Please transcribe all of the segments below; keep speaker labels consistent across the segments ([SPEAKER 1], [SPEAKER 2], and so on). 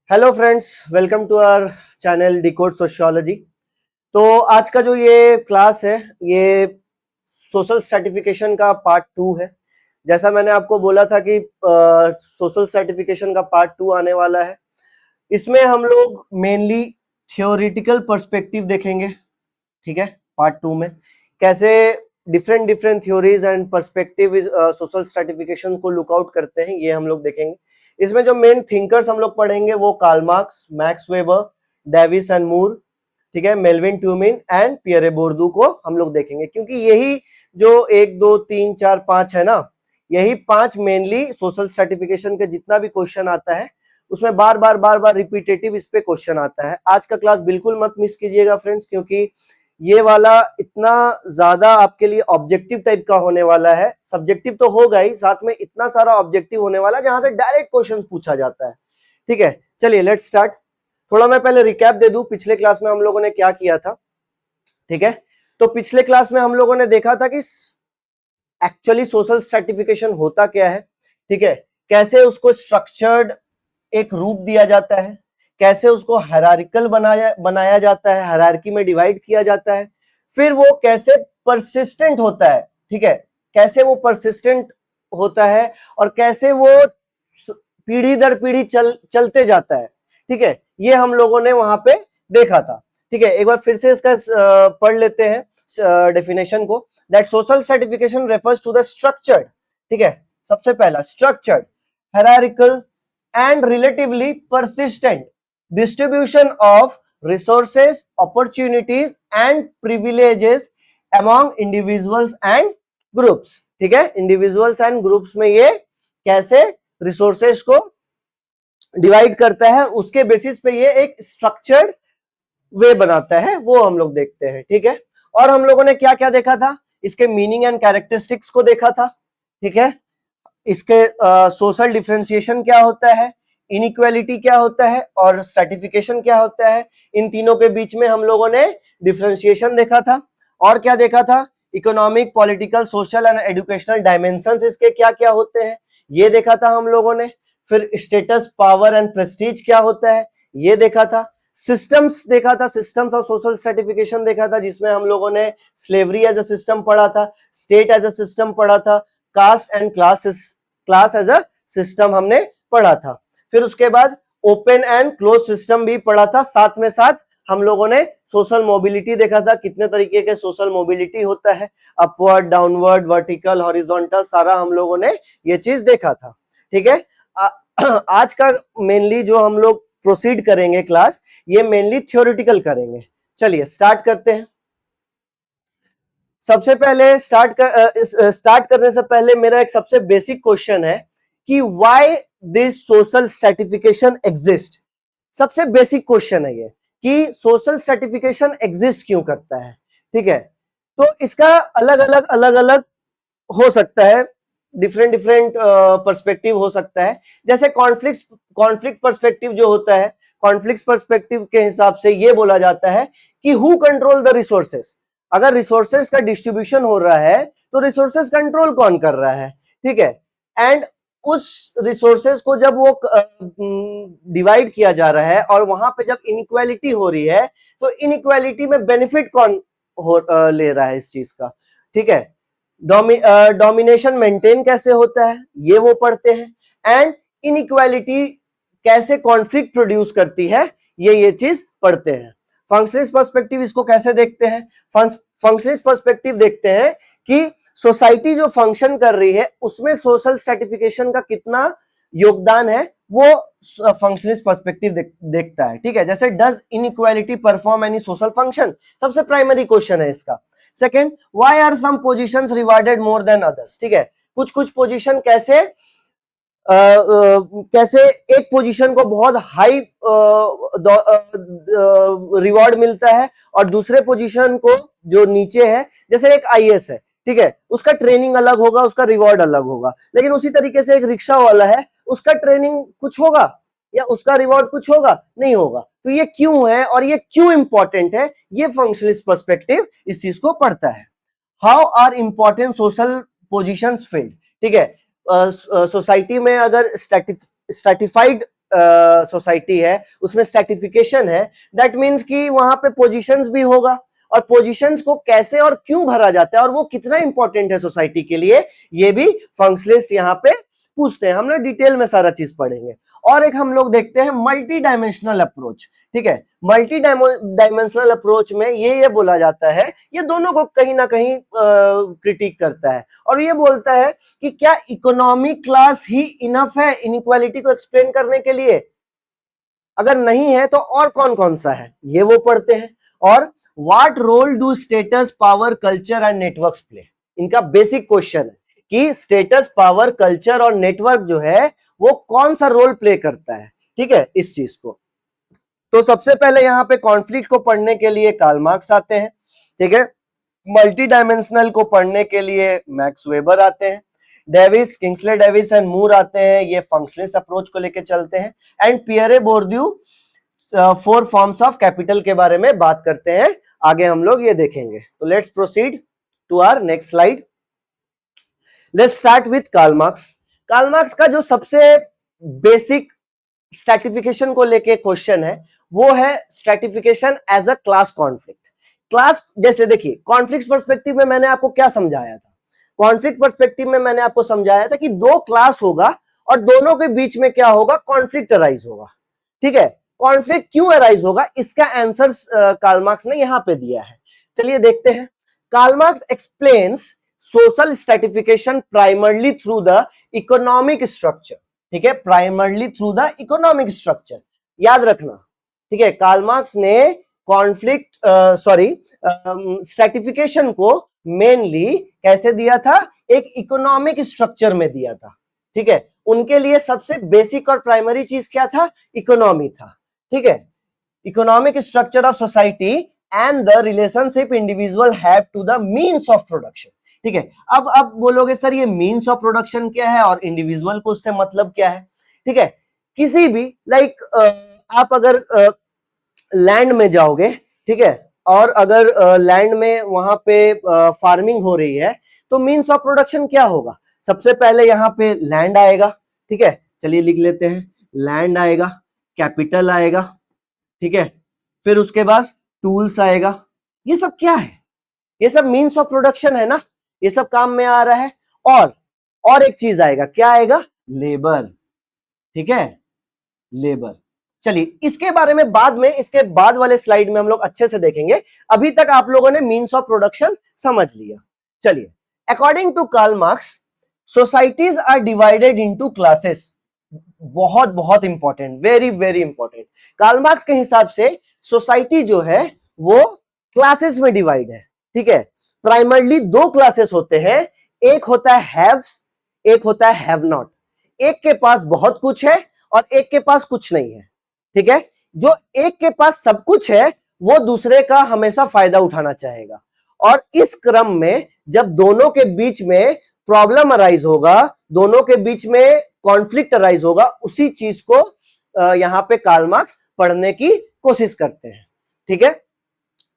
[SPEAKER 1] Hello friends, welcome to our channel decode sociology. तो आज का जो ये क्लास है ये सोशल सर्टिफिकेशन का पार्ट 2 है। जैसा मैंने आपको बोला था कि सोशल सर्टिफिकेशन का पार्ट 2 आने वाला है। इसमें हम लोग मेनली थियोरिटिकल पर्सपेक्टिव देखेंगे, ठीक है। पार्ट 2 में कैसे different different theories and perspective social certification को लुकआउट करते हैं, ये हम लोग देखेंगे। इसमें जो मेन थिंकर्स हम लोग पढ़ेंगे वो Karl Marx, Max Weber, Davis and Moore, ठीक है, Melvin Tumin and Pierre Bourdieu को हम लोग देखेंगे, क्योंकि यही जो 1 2 3 4 5 है ना, यही 5 मेनली सोशल सर्टिफिकेशन के जितना भी क्वेश्चन आता है उसमें बार बार रिपीटेटिव इस पे क्वेश्चन आता है। आज का क्लास बिल्कुल मत मिस कीजिएगा फ्रेंड्स, क्योंकि ये वाला इतना ज्यादा आपके लिए ऑब्जेक्टिव टाइप का होने वाला है। सब्जेक्टिव तो होगा ही, साथ में इतना सारा ऑब्जेक्टिव होने वाला है जहां से डायरेक्ट क्वेश्चन पूछा जाता है, ठीक है। चलिए लेट्स स्टार्ट। थोड़ा मैं पहले रिकैप दे दूं पिछले क्लास में हम लोगों ने क्या किया था, ठीक है। तो पिछले क्लास में हम लोगों ने देखा था कि एक्चुअली सोशल सर्टिफिकेशन होता क्या है, ठीक है, कैसे उसको स्ट्रक्चर्ड एक रूप दिया जाता है, कैसे उसको हायरार्किकल बनाया जाता है, हायरार्की में डिवाइड किया जाता है, फिर वो कैसे परसिस्टेंट होता है, ठीक है, कैसे वो परसिस्टेंट होता है और कैसे वो पीढ़ी दर पीढ़ी चलते जाता है, ठीक है। ये हम लोगों ने वहां पे देखा था, ठीक है। एक बार फिर से इसका पढ़ लेते हैं डेफिनेशन को। That social certification refers to the structured, ठीक है, सबसे पहला structured, hierarchical and relatively persistent distribution of resources, opportunities and privileges among individuals and groups, ठीक है। individuals and groups में ये कैसे resources को डिवाइड करता है, उसके बेसिस पे ये एक स्ट्रक्चर्ड वे बनाता है, वो हम लोग देखते हैं, ठीक है। और हम लोगों ने क्या क्या देखा था, इसके मीनिंग एंड कैरेक्टरिस्टिक्स को देखा था, ठीक है। इसके सोशल डिफरेंशिएशन क्या होता है, इनइक्वालिटी क्या होता है और सर्टिफिकेशन क्या होता है, इन तीनों के बीच में हम लोगों ने डिफरेंशिएशन देखा था। और क्या देखा था, economic, political, social and educational dimensions इसके क्या क्या होते हैं, ये देखा था हम लोगों ने। फिर स्टेटस, पावर एंड प्रेस्टीज क्या होता है, ये देखा था। सिस्टम्स देखा था, सिस्टम्स ऑफ सोशल सर्टिफिकेशन देखा था, जिसमें हम लोगों ने स्लेवरी एज अ सिस्टम पढ़ा था, स्टेट एज अ सिस्टम पढ़ा था, caste and class as a system हमने पढ़ा था। फिर उसके बाद ओपन एंड क्लोज सिस्टम भी पढ़ा था। साथ में साथ हम लोगों ने सोशल मोबिलिटी देखा था, कितने तरीके के सोशल मोबिलिटी होता है, अपवर्ड, डाउनवर्ड, वर्टिकल, हॉरिजॉन्टल, सारा हम लोगों ने ये चीज देखा था, ठीक है। आज का मेनली जो हम लोग प्रोसीड करेंगे क्लास, ये मेनली थ्योरेटिकल करेंगे। चलिए स्टार्ट करते हैं। सबसे पहले स्टार्ट करने से पहले मेरा एक सबसे बेसिक क्वेश्चन है कि why this social certification exist. सबसे बेसिक क्वेश्चन है ये कि सोशल सर्टिफिकेशन एग्जिस्ट क्यों करता है, ठीक है। तो इसका अलग अलग हो सकता है, डिफरेंट डिफरेंट पर्सपेक्टिव हो सकता है। जैसे कॉन्फ्लिक्ट पर्सपेक्टिव जो होता है, कॉन्फ्लिक्ट पर्सपेक्टिव के हिसाब से ये बोला जाता है कि हु कंट्रोल द रिसोर्सेस। अगर रिसोर्सेस का डिस्ट्रीब्यूशन हो रहा है तो रिसोर्सेस कंट्रोल कौन कर रहा है, ठीक है। एंड उस रिसोर्सेस को जब वो डिवाइड किया जा रहा है और वहां पे जब इनइक्वालिटी हो रही है तो इनइक्वालिटी में बेनिफिट कौन ले रहा है इस चीज का, ठीक है। डोमिनेशन मेंटेन कैसे होता है ये वो पढ़ते हैं। एंड इनइक्वालिटी कैसे कॉन्फ्लिक्ट प्रोड्यूस करती है ये चीज पढ़ते हैं। फंक्शनलिस्ट पर्सपेक्टिव इसको कैसे देखते हैं, फंक्शनलिस्ट पर्सपेक्टिव देखते हैं कि सोसाइटी जो फंक्शन कर रही है उसमें सोशल सर्टिफिकेशन का कितना योगदान है, वो फंक्शनलिस्ट पर्सपेक्टिव देखता है, ठीक है। जैसे does inequality perform any social function, सबसे प्राइमरी क्वेश्चन है इसका। Second, why are some positions rewarded more than others, ठीक है। कुछ कुछ पोजीशन कैसे कैसे एक पोजीशन को बहुत हाई रिवॉर्ड मिलता है और दूसरे पोजीशन को जो नीचे है, जैसे एक आईएएस है, ठीक है, उसका ट्रेनिंग अलग होगा, उसका रिवॉर्ड अलग होगा। लेकिन उसी तरीके से एक रिक्शा वाला है, उसका ट्रेनिंग कुछ होगा या उसका रिवॉर्ड कुछ होगा, नहीं होगा। तो ये क्यों है और ये क्यों इंपॉर्टेंट है, ये फंक्शनलिस्ट पर्सपेक्टिव इस चीज को पढ़ता है। How are important social positions filled, ठीक है। सोसाइटी में अगर स्ट्रेटिफाइड सोसाइटी है उसमें स्ट्रैटिफिकेशन है, दैट मीन्स कि वहां पे पोजीशंस भी होगा, और पोजीशंस को कैसे और क्यों भरा जाता है और वो कितना इंपॉर्टेंट है सोसाइटी के लिए, ये भी फंक्शनलिस्ट यहाँ पे पूछते हैं। हम लोग डिटेल में सारा चीज पढ़ेंगे। और एक हम लोग देखते हैं मल्टी डायमेंशनल अप्रोच। ठीक है, मल्टी डायमेंशनल अप्रोच में ये बोला जाता है, ये दोनों को कहीं ना कहीं क्रिटिक करता है, और ये बोलता है कि क्या इकोनॉमिक क्लास ही इनफ है इनइक्वालिटी को एक्सप्लेन करने के लिए, अगर नहीं है तो और कौन कौन सा है, ये वो पढ़ते हैं। और what role do status, power, culture and networks play, इनका बेसिक क्वेश्चन है कि स्टेटस, पावर, कल्चर और नेटवर्क जो है वो कौन सा रोल प्ले करता है। ठीक है, इस चीज को। तो सबसे पहले यहां पे कॉन्फ्लिक्ट को पढ़ने के लिए कार्ल मार्क्स आते हैं। ठीक है, मल्टी डायमेंशनल को पढ़ने के लिए मैक्स वेबर आते हैं, Davis, Kingsley Davis and Moore आते हैं, ये फंक्शनलिस्ट अप्रोच को लेके चलते हैं, and Pierre Bourdieu 4 forms of capital के बारे में बात करते हैं। आगे हम लोग ये देखेंगे। तो let's proceed to our next slide. Let's start with Karl Marx. Karl Marx का जो सबसे बेसिक स्ट्रैटिफिकेशन को लेके क्वेश्चन है वो है stratification as a class conflict. Class, जैसे देखिए कॉन्फ्लिक्ट पर्सपेक्टिव में मैंने आपको क्या समझाया था, कॉन्फ्लिक्ट पर्सपेक्टिव में मैंने आपको समझाया था कि दो क्लास होगा और दोनों के बीच में क्या होगा, कॉन्फ्लिक्ट अराइज होगा। ठीक है, कॉन्फ्लिक्ट क्यों अराइज होगा इसका आंसर कार्ल मार्क्स ने यहां पे दिया है। चलिए देखते हैं। Karl Marx explains social stratification primarily through the economic structure. ठीक है, primarily through the economic structure, याद रखना। ठीक है, कार्ल मार्क्स ने कॉन्फ्लिक्ट स्ट्रैटिफिकेशन को मेनली कैसे दिया था, एक इकोनॉमिक स्ट्रक्चर में दिया था। ठीक है, उनके लिए सबसे बेसिक और प्राइमरी चीज क्या था, इकोनॉमी था। ठीक है, economic structure of society and the relationship individual have to the means of production. ठीक है, अब बोलोगे सर ये मीन्स ऑफ प्रोडक्शन क्या है और इंडिविजुअल को उससे मतलब क्या है। ठीक है, किसी भी आप अगर लैंड में जाओगे, ठीक है, और अगर लैंड में वहां पे फार्मिंग हो रही है तो मीन्स ऑफ प्रोडक्शन क्या होगा, सबसे पहले यहाँ पे लैंड आएगा। ठीक है, चलिए लिख लेते हैं, लैंड आएगा, कैपिटल आएगा, ठीक है, फिर उसके बाद टूल्स आएगा। ये सब क्या है, ये सब मीन्स ऑफ प्रोडक्शन है ना, ये सब काम में आ रहा है। और एक चीज आएगा, क्या आएगा, लेबर। ठीक है, लेबर। चलिए इसके बारे में बाद में, इसके बाद वाले स्लाइड में हम लोग अच्छे से देखेंगे। अभी तक आप लोगों ने मीन्स ऑफ प्रोडक्शन समझ लिया। चलिए, according to Karl Marx societies are divided into classes. बहुत बहुत इंपॉर्टेंट, वेरी वेरी इंपॉर्टेंट। कार्ल मार्क्स के हिसाब से सोसाइटी जो है वो क्लासेस में डिवाइड है। ठीक है, प्राइमरली दो क्लासेस होते हैं, एक होता है हैव्स, एक होता है हैव नॉट। एक के पास बहुत कुछ है और एक के पास कुछ नहीं है। ठीक है, जो एक के पास सब कुछ है वो दूसरे का हमेशा फायदा उठाना चाहेगा, और इस क्रम में जब दोनों के बीच में प्रॉब्लम अराइज होगा, दोनों के बीच में कॉन्फ्लिक्ट अराइज होगा, उसी चीज को यहां पे कार्ल मार्क्स पढ़ने की कोशिश करते हैं। ठीक है,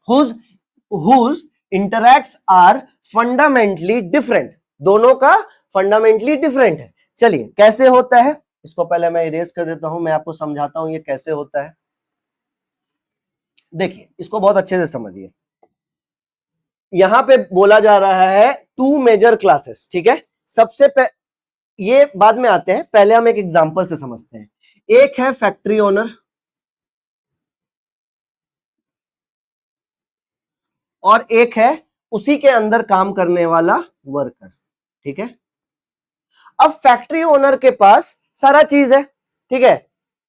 [SPEAKER 1] whose interacts are fundamentally different, दोनों का फंडामेंटली डिफरेंट है। चलिए कैसे होता है, इसको पहले मैं इरेज कर देता हूं, मैं आपको समझाता हूं ये कैसे होता है। देखिए इसको बहुत अच्छे से समझिए। यहां पे बोला जा रहा है टू मेजर क्लासेस। ठीक है, ये बाद में आते हैं, पहले हम एक एग्जांपल से समझते हैं। एक है फैक्ट्री ओनर और एक है उसी के अंदर काम करने वाला वर्कर। ठीक है, अब फैक्ट्री ओनर के पास सारा चीज है, ठीक है,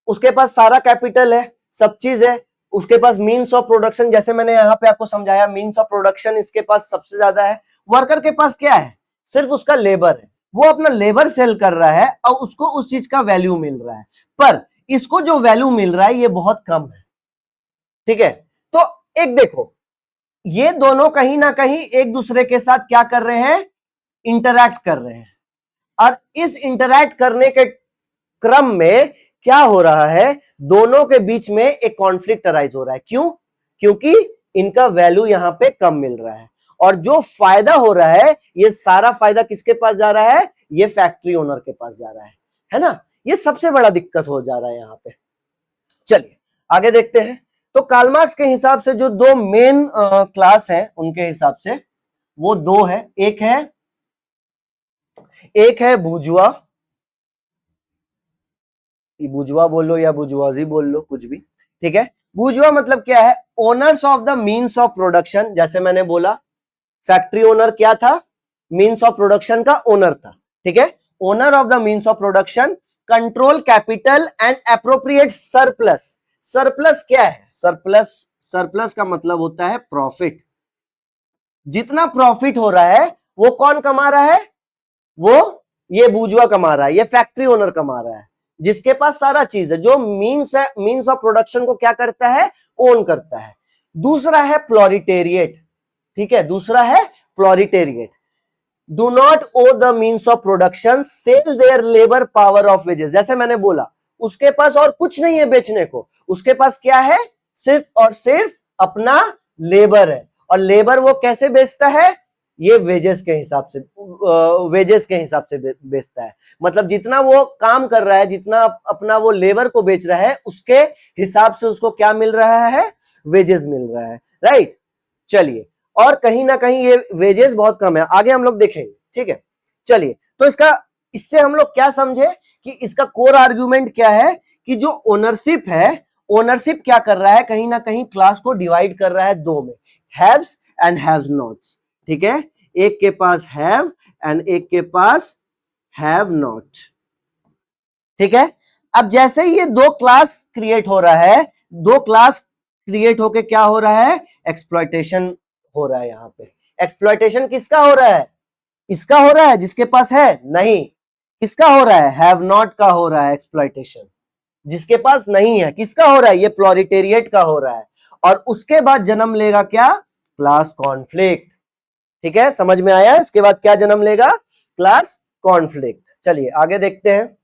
[SPEAKER 1] उसके पास सारा कैपिटल है, सब चीज है, उसके पास मीन्स ऑफ प्रोडक्शन, जैसे मैंने यहां पे आपको समझाया, मीन्स ऑफ प्रोडक्शन इसके पास सबसे ज्यादा है। वर्कर के पास क्या है, सिर्फ उसका लेबर है, वो अपना लेबर सेल कर रहा है और उसको उस चीज का वैल्यू मिल रहा है, पर इसको जो वैल्यू मिल रहा है ये बहुत कम है। ठीक है, तो एक देखो, ये दोनों कहीं ना कहीं एक दूसरे के साथ क्या कर रहे हैं, इंटरैक्ट कर रहे हैं, और इस इंटरैक्ट करने के क्रम में क्या हो रहा है, दोनों के बीच में एक कॉन्फ्लिक्ट अराइज हो रहा है। क्यों, क्योंकि इनका वैल्यू यहां पे कम मिल रहा है, और जो फायदा हो रहा है ये सारा फायदा किसके पास जा रहा है, ये फैक्ट्री ओनर के पास जा रहा है। है ना। ये सबसे बड़ा दिक्कत हो जा रहा है यहाँ पे। चलिए आगे देखते हैं। तो कार्ल मार्क्स के हिसाब से जो दो मेन क्लास है उनके हिसाब से वो दो है। एक है बुर्जुआ, बुर्जुआ बोल लो या बुर्जुआजी बोल लो, कुछ भी ठीक है। बुर्जुआ मतलब क्या है? Owners of the means of production. जैसे मैंने बोला फैक्ट्री ओनर क्या था? मीन्स ऑफ प्रोडक्शन का ओनर था, ठीक है। Owner of the means of production, control capital and appropriate surplus. Surplus क्या है? सरप्लस का मतलब होता है प्रॉफिट। जितना प्रॉफिट हो रहा है वो कौन कमा रहा है? वो ये बुर्जुआ कमा रहा है, ये फैक्ट्री ओनर कमा रहा है, जिसके पास सारा चीज है, जो मीन्स है, मीन्स ऑफ प्रोडक्शन को क्या करता है? ओन करता है। दूसरा है प्लोरिटेरिएट, ठीक है, दूसरा है proletariat. Do not own the means of production, sell their labour power of wages. जैसे मैंने बोला उसके पास और कुछ नहीं है बेचने को, उसके पास क्या है? सिर्फ और सिर्फ अपना लेबर है। और लेबर वो कैसे बेचता है? ये वेजेस के हिसाब से, वेजेस के हिसाब से बेचता है। मतलब जितना वो काम कर रहा है, जितना अपना वो लेबर को बेच रहा है, उसके हिसाब से उसको क्या मिल रहा है? वेजेस मिल रहा है, राइट। चलिए, और कहीं ना कहीं ये वेजेस बहुत कम है, आगे हम लोग देखेंगे, ठीक है। चलिए, तो इससे हम लोग क्या समझे कि इसका कोर आर्ग्यूमेंट क्या है कि जो ओनरशिप है, ओनरशिप क्या कर रहा है? कहीं ना कहीं क्लास को डिवाइड कर रहा है दो में, हैव्स एंड हैव नॉट्स, ठीक है। एक के पास हैव एंड एक के पास हैव नॉट, ठीक है। अब जैसे ही ये दो क्लास क्रिएट हो रहा है, दो क्लास क्रिएट होके क्या हो रहा है? एक्सप्लॉयटेशन हो रहा है। यहां पे एक्सप्लॉयटेशन किसका हो रहा है? इसका हो रहा है जिसके पास है? नहीं, किसका हो रहा है? हैव नॉट का हो रहा है एक्सप्लॉयटेशन, जिसके पास नहीं है। किसका हो रहा है? ये प्लोरिटेरिएट का हो रहा है। और उसके बाद जन्म लेगा क्या? क्लास कॉन्फ्लिक्ट, ठीक है। समझ में आया? इसके बाद क्या जन्म लेगा? Class conflict. चलिए आगे देखते हैं।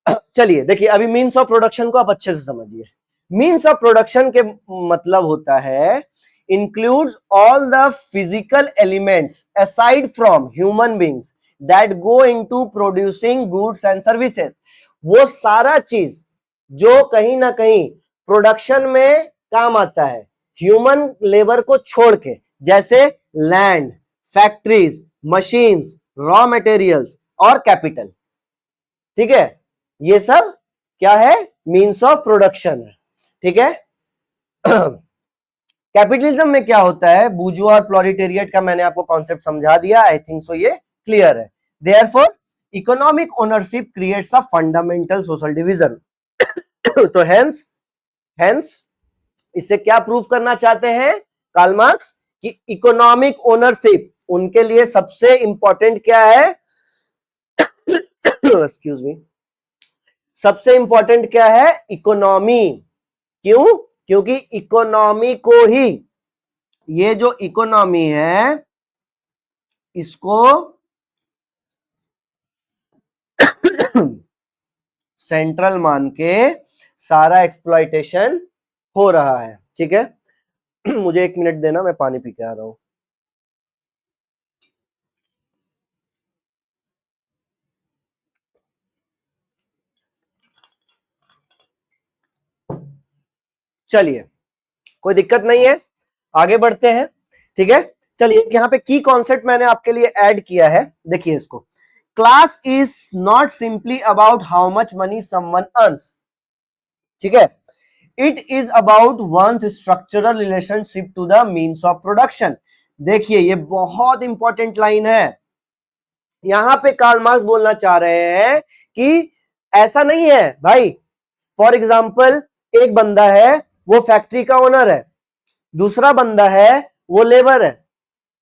[SPEAKER 1] चलिए देखिए, अभी मीन्स ऑफ प्रोडक्शन को आप अच्छे से समझिए। मीन्स ऑफ प्रोडक्शन के मतलब होता है includes all the physical elements aside from human beings that go into producing goods and services. वो सारा चीज जो कहीं ना कहीं प्रोडक्शन में काम आता है ह्यूमन लेबर को छोड़ के, जैसे land, factories, machines, raw materials और कैपिटल, ठीक है। ये सब क्या है? मीन्स ऑफ प्रोडक्शन है, ठीक है। कैपिटलिज्म में क्या होता है? बुर्जुआ और प्लोरिटेरिएट का मैंने आपको कॉन्सेप्ट समझा दिया, आई थिंक सो ये क्लियर है। Therefore economic ownership creates a fundamental social division. तो हेंस इससे क्या प्रूव करना चाहते हैं कार्ल मार्क्स? कि इकोनॉमिक ओनरशिप उनके लिए सबसे इंपॉर्टेंट क्या है? एक्सक्यूज मी, सबसे इंपॉर्टेंट क्या है? इकोनॉमी। क्यों? क्योंकि इकोनॉमी को ही, ये जो इकोनॉमी है इसको सेंट्रल मान के सारा एक्सप्लॉयटेशन हो रहा है, ठीक है। मुझे 1 मिनट देना, मैं पानी पी के आ रहा हूं। चलिए, कोई दिक्कत नहीं है, आगे बढ़ते हैं, ठीक है। चलिए, यहाँ पे की कॉन्सेप्ट मैंने आपके लिए ऐड किया है, देखिए इसको। Class is not simply about how much money someone earns, ठीक है। It is about one's structural relationship to the means of production. देखिए, ये बहुत इंपॉर्टेंट लाइन है। यहां पे कार्ल मार्क्स बोलना चाह रहे हैं कि ऐसा नहीं है भाई। फॉर एग्जाम्पल, एक बंदा है वो फैक्ट्री का ओनर है, दूसरा बंदा है वो लेबर है,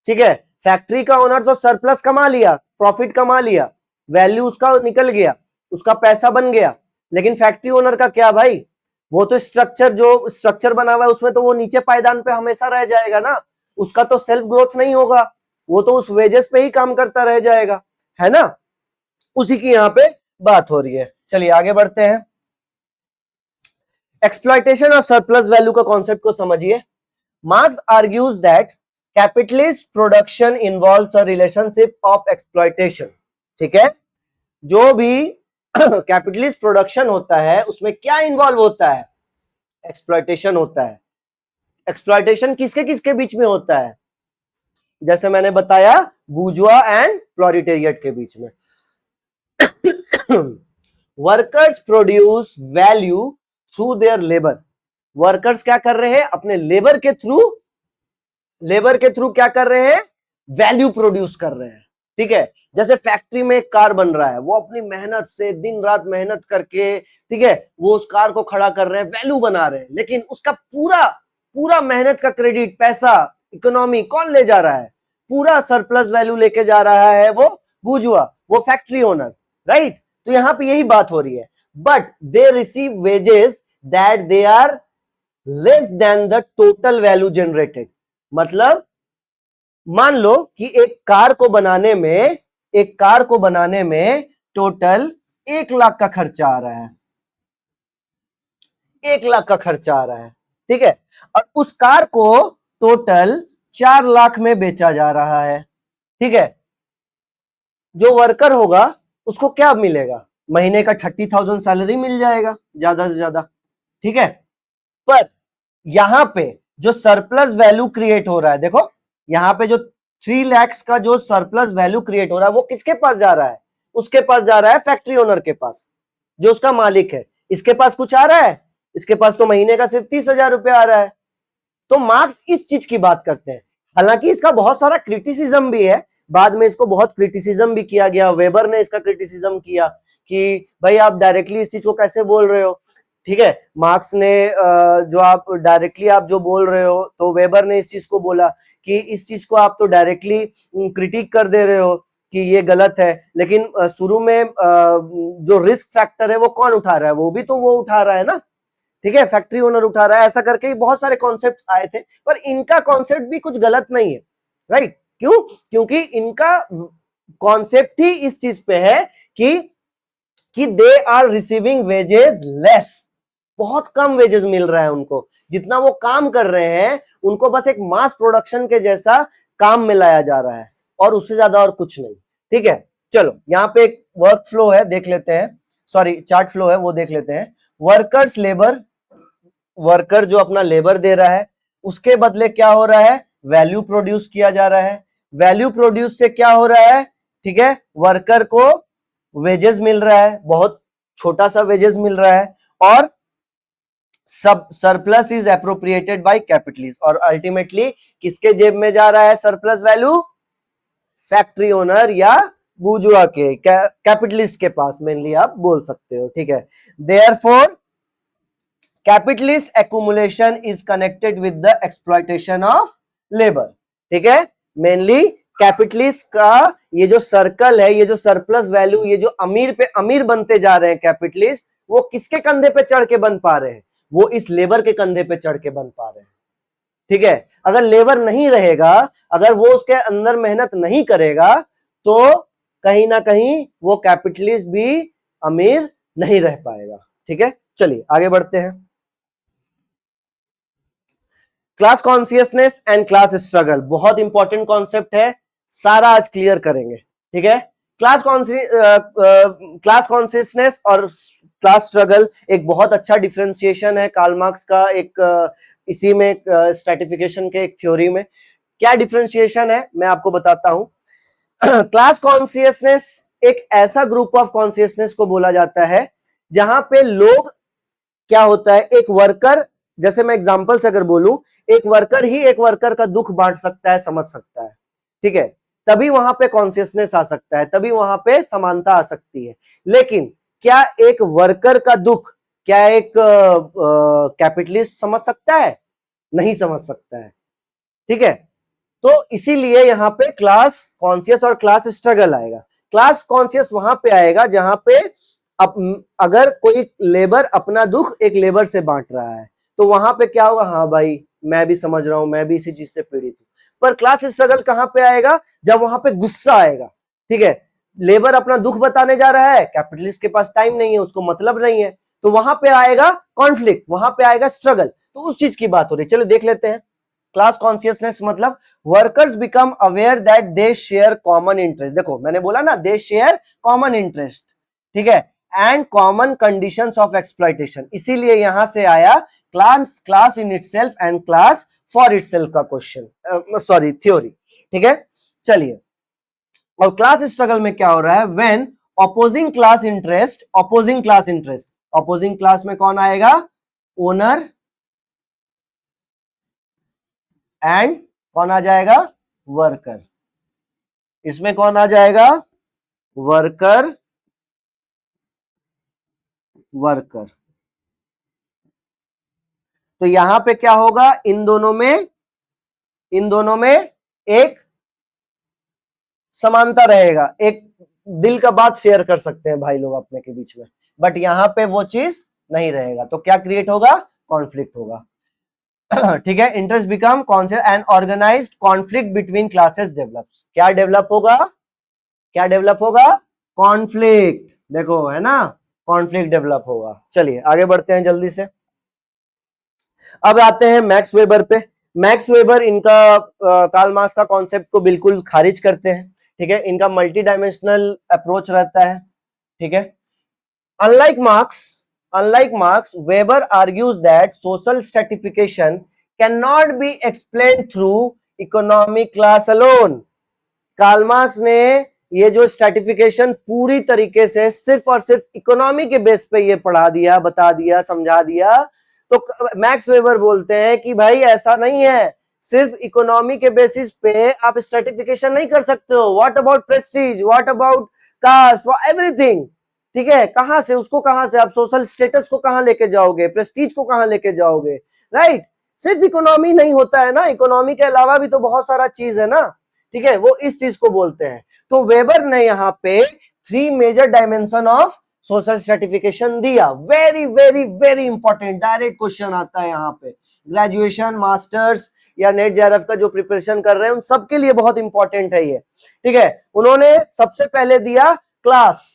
[SPEAKER 1] ठीक है। फैक्ट्री का ओनर तो सरप्लस कमा लिया, प्रॉफिट कमा लिया, वैल्यू उसका निकल गया, उसका पैसा बन गया। लेकिन फैक्ट्री ओनर का क्या भाई? वो तो स्ट्रक्चर, जो स्ट्रक्चर बना हुआ है उसमें तो वो नीचे पायदान पे हमेशा रह जाएगा ना, उसका तो सेल्फ ग्रोथ नहीं होगा, वो तो उस वेजेस पे ही काम करता रह जाएगा, है ना। उसी की यहां पे बात हो रही है। चलिए आगे बढ़ते हैं। एक्सप्लॉयटेशन और सरप्लस वैल्यू का कॉन्सेप्ट को समझिए। Marks argues that capitalist production involves the relationship of exploitation, ठीक है। जो भी कैपिटलिस्ट प्रोडक्शन होता है उसमें क्या इन्वॉल्व होता है? एक्सप्लॉयटेशन होता है। एक्सप्लॉयटेशन किसके किसके बीच में होता है? जैसे मैंने बताया, बूर्जुआ एंड प्रोलेटेरिएट के बीच में। Workers produce value through their labour. Workers क्या कर रहे हैं? अपने लेबर के थ्रू क्या कर रहे हैं? वैल्यू प्रोड्यूस कर रहे हैं। ठीक है, जैसे फैक्ट्री में एक कार बन रहा है, वो अपनी मेहनत से दिन रात मेहनत करके, ठीक है, वो उस कार को खड़ा कर रहे हैं, वैल्यू बना रहे हैं, लेकिन उसका पूरा पूरा मेहनत का क्रेडिट, पैसा, इकोनॉमी कौन ले जा रहा है? पूरा सरप्लस वैल्यू लेके जा रहा है वो बूर्जुआ, वो फैक्ट्री ओनर, राइट? तो यहां पे यही बात हो रही है। But they receive wages that they are less than the total value generated. मतलब मान लो कि एक कार को बनाने में टोटल 1 लाख का खर्चा आ रहा है, 1 लाख का खर्चा आ रहा है, ठीक है, और उस कार को टोटल 4 लाख में बेचा जा रहा है, ठीक है। जो वर्कर होगा उसको क्या मिलेगा? महीने का 30,000 सैलरी मिल जाएगा ज्यादा से ज्यादा, ठीक है। पर यहां पे जो सरप्लस वैल्यू क्रिएट हो रहा है, देखो यहां पे जो 3 लाख का जो सरप्लस वैल्यू क्रिएट हो रहा है वो किसके पास जा रहा है? उसके पास जा रहा है फैक्ट्री ओनर के पास, जो उसका मालिक है। इसके पास कुछ आ रहा है? इसके पास तो महीने का सिर्फ 30,000 रुपया आ रहा है। तो मार्क्स इस चीज की बात करते हैं। हालांकि इसका बहुत सारा क्रिटिसिज्म भी है, बाद में इसको बहुत क्रिटिसिज्म भी किया गया, वेबर ने इसका क्रिटिसिज्म किया कि भाई आप डायरेक्टली इस चीज को कैसे बोल रहे हो, ठीक है। मार्क्स ने जो आप डायरेक्टली आप जो बोल रहे हो, तो वेबर ने इस चीज को बोला कि इस चीज को आप तो डायरेक्टली क्रिटिक कर दे रहे हो कि ये गलत है, लेकिन शुरू में जो रिस्क फैक्टर है वो कौन उठा रहा है? वो भी तो वो उठा रहा है ना, ठीक है, फैक्ट्री ओनर उठा रहा है। ऐसा करके बहुत सारे कॉन्सेप्ट आए थे, पर इनका कॉन्सेप्ट भी कुछ गलत नहीं है, राइट? क्यों? क्योंकि इनका कॉन्सेप्ट ही इस चीज पे है कि they are receiving wages less, बहुत कम वेजेस मिल रहा है उनको। जितना वो काम कर रहे हैं उनको बस एक मास प्रोडक्शन के जैसा काम में लाया जा रहा है, और उससे ज्यादा और कुछ नहीं, ठीक है। चलो यहाँ पे एक वर्क फ्लो है, देख लेते हैं, सॉरी चार्ट फ्लो है, वो देख लेते हैं। वर्कर्स लेबर, वर्कर जो अपना लेबर दे रहा है, उसके बदले क्या हो रहा है? वैल्यू प्रोड्यूस किया जा रहा है। वैल्यू प्रोड्यूस से क्या हो रहा है? ठीक है, वर्कर को वेजेस मिल रहा है, बहुत छोटा सा वेजेस मिल रहा है, और सब surplus is appropriated by capitalist. और अल्टीमेटली किसके जेब में जा रहा है सरप्लस वैल्यू? फैक्ट्री ओनर या बूर्जुआ के, कैपिटलिस्ट के पास मेनली आप बोल सकते हो, ठीक है। Therefore capitalist accumulation is connected with the exploitation of labour, ठीक है। मेनली कैपिटलिस्ट का ये जो सर्कल है, ये जो सरप्लस वैल्यू, ये जो अमीर पे अमीर बनते जा रहे हैं कैपिटलिस्ट, वो किसके कंधे पे चढ़ के बन पा रहे हैं? वो इस लेबर के कंधे पे चढ़ के बन पा रहे हैं, ठीक है। अगर लेबर नहीं रहेगा, अगर वो उसके अंदर मेहनत नहीं करेगा, तो कहीं ना कहीं वो कैपिटलिस्ट भी अमीर नहीं रह पाएगा, ठीक है। चलिए आगे बढ़ते हैं। Class consciousness and class struggle बहुत इंपॉर्टेंट कॉन्सेप्ट है, सारा आज क्लियर करेंगे, ठीक है। क्लास कॉन्शियसनेस और क्लास स्ट्रगल एक बहुत अच्छा डिफरेंशिएशन है कार्ल मार्क्स का, एक इसी में स्ट्रैटिफिकेशन के एक थ्योरी में। क्या डिफरेंशिएशन है मैं आपको बताता हूं। क्लास कॉन्शियसनेस एक ऐसा ग्रुप ऑफ कॉन्शियसनेस को बोला जाता है जहां पे लोग, क्या होता है, एक वर्कर, जैसे मैं एग्जांपल से अगर बोलूं, एक वर्कर ही एक वर्कर का दुख बांट सकता है, समझ सकता है, ठीक है, तभी वहां पे कॉन्शियसनेस आ सकता है, तभी वहां पे समानता आ सकती है। लेकिन क्या एक वर्कर का दुख क्या एक कैपिटलिस्ट समझ सकता है? नहीं समझ सकता है, ठीक है। तो इसीलिए यहां पे क्लास कॉन्शियस और क्लास स्ट्रगल आएगा। क्लास कॉन्शियस वहां पे आएगा जहां पे अगर कोई लेबर अपना दुख एक लेबर से बांट रहा है, तो वहां पे क्या होगा? हाँ भाई मैं भी समझ रहा हूं, मैं भी इसी चीज से पीड़ित हूं। पर क्लास स्ट्रगल कहां पे आएगा? जब वहां पे गुस्सा आएगा, ठीक है। लेबर अपना दुख बताने जा रहा है, कैपिटलिस्ट के पास टाइम नहीं है, उसको मतलब नहीं है, तो वहां पे आएगा कॉन्फ्लिक्ट, वहां पे आएगा स्ट्रगल। तो उस चीज की बात हो रही है, चलो देख लेते हैं। क्लास कॉन्शियसनेस मतलब workers become aware that they share common interest. देखो मैंने बोला ना, दे शेयर कॉमन इंटरेस्ट, ठीक है, and common conditions of exploitation, इसीलिए यहां से आया class in itself and class for itself का क्वेश्चन, सॉरी थ्योरी। ठीक है, चलिए, और क्लास स्ट्रगल में क्या हो रहा है, when opposing class interest, opposing class में कौन आएगा, ओनर एंड कौन आ जाएगा, वर्कर, इसमें कौन आ जाएगा, वर्कर, तो यहां पे क्या होगा, इन दोनों में एक समानता रहेगा, एक दिल का बात शेयर कर सकते हैं भाई लोग अपने के बीच में, बट यहां पे वो चीज नहीं रहेगा, तो क्या क्रिएट होगा, कॉन्फ्लिक्ट होगा। ठीक है, interest become concept and organized conflict between classes develops, क्या डेवलप होगा, कॉन्फ्लिक्ट, देखो है ना, कॉन्फ्लिक्ट डेवलप होगा। चलिए आगे बढ़ते हैं जल्दी से, अब आते हैं मैक्स वेबर पे। मैक्स वेबर इनका कार्ल मार्क्स का कॉन्सेप्ट को बिल्कुल खारिज करते हैं। ठीक है, इनका मल्टी डायमेंशनल अप्रोच रहता है। ठीक है, unlike Marx Weber argues that social stratification can not be explain through economic class alone. Karl Marx ने ये जो स्ट्रेटिफिकेशन पूरी तरीके से सिर्फ और सिर्फ इकोनॉमी के बेस पे ये पढ़ा दिया, बता दिया, समझा दिया, तो मैक्स वेबर बोलते हैं कि भाई ऐसा नहीं है, सिर्फ इकोनॉमी के बेसिस पे आप स्ट्रेटिफिकेशन नहीं कर सकते हो। What about Prestige, what about cast, everything. ठीक है, कहां से उसको, कहां से आप सोशल स्टेटस को कहां लेके जाओगे, प्रेस्टीज को कहां लेके जाओगे, राइट। सिर्फ इकोनॉमी नहीं होता है ना, इकोनॉमी के अलावा भी तो बहुत सारा चीज है ना। ठीक है, वो इस चीज को बोलते हैं। तो वेबर ने यहाँ पे 3 major dimension of social stratification दिया। Very very very important, direct question आता है यहाँ पे, ग्रेजुएशन, मास्टर्स या नेट जेआरएफ का जो प्रिपरेशन कर रहे हैं उन सबके लिए बहुत इंपॉर्टेंट है ये। ठीक है, उन्होंने सबसे पहले दिया क्लास।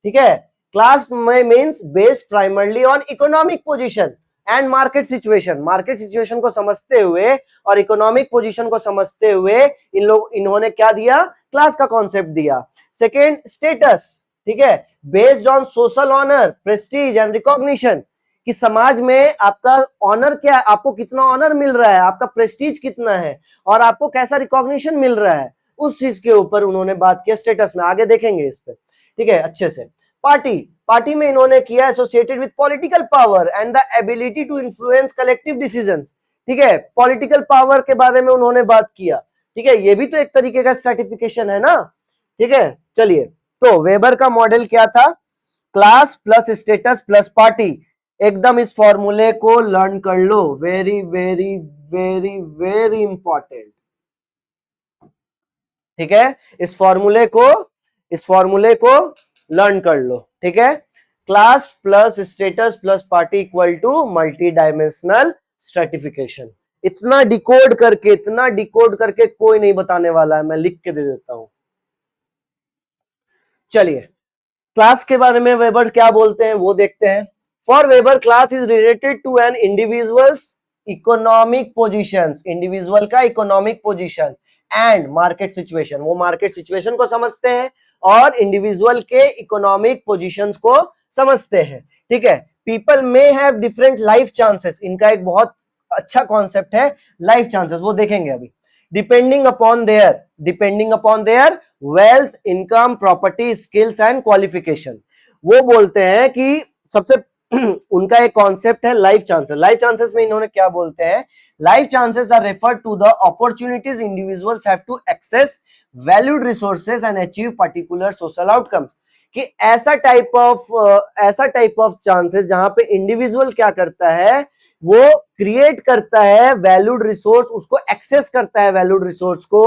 [SPEAKER 1] ठीक है, क्लास में means based primarily on economic position and market situation को समझते हुए और इकोनॉमिक पोजीशन को समझते हुए इन्होंने क्या दिया, क्लास का कॉन्सेप्ट दिया। Second, status. ठीक है, based on social honour, prestige and recognition, कि समाज में आपका ऑनर क्या है, आपको कितना ऑनर मिल रहा है, आपका प्रेस्टीज कितना है और आपको कैसा रिकॉग्निशन मिल रहा है, उस चीज के ऊपर उन्होंने बात किया स्टेटस में, आगे देखेंगे इस पे। ठीक है, अच्छे से। पार्टी में इन्होंने किया associated with political power and the ability to influence collective decisions. ठीक है, पॉलिटिकल पावर के बारे में उन्होंने बात किया। ठीक है, ये भी तो एक तरीके का स्ट्रेटिफिकेशन है ना। ठीक है, चलिए, तो वेबर का मॉडल क्या था, class plus status plus party. एकदम इस फॉर्मूले को लर्न कर लो, very very very very important. ठीक है, इस फॉर्मूले को लर्न कर लो। ठीक है, class plus status plus party equal to multi dimensional stratification. इतना डिकोड करके कोई नहीं बताने वाला है, मैं लिख के दे देता हूं। चलिए, क्लास के बारे में वेबर क्या बोलते हैं वो देखते हैं। For Weber, class is related to an individual's economic positions, individual का economic position and market situation, वो मार्केट सिचुएशन को समझते हैं और इंडिविजुअल के इकोनॉमिक पोजीशंस को समझते हैं। ठीक है, people may have different life chances, इनका एक बहुत अच्छा कॉन्सेप्ट है लाइफ चांसेस, वो देखेंगे अभी। Depending upon their wealth, income, property, skills and qualification. वो बोलते हैं कि सबसे उनका एक कॉन्सेप्ट है लाइफ चांसेस में इन्होंने क्या बोलते हैं, life chances are referred to the opportunities individuals have to access valued resources and achieve particular social outcomes. कि ऐसा टाइप ऑफ चांसेस जहां पे इंडिविजुअल क्या करता है, वो क्रिएट करता है वैल्यूड रिसोर्स, उसको एक्सेस करता है वैल्यूड रिसोर्स को,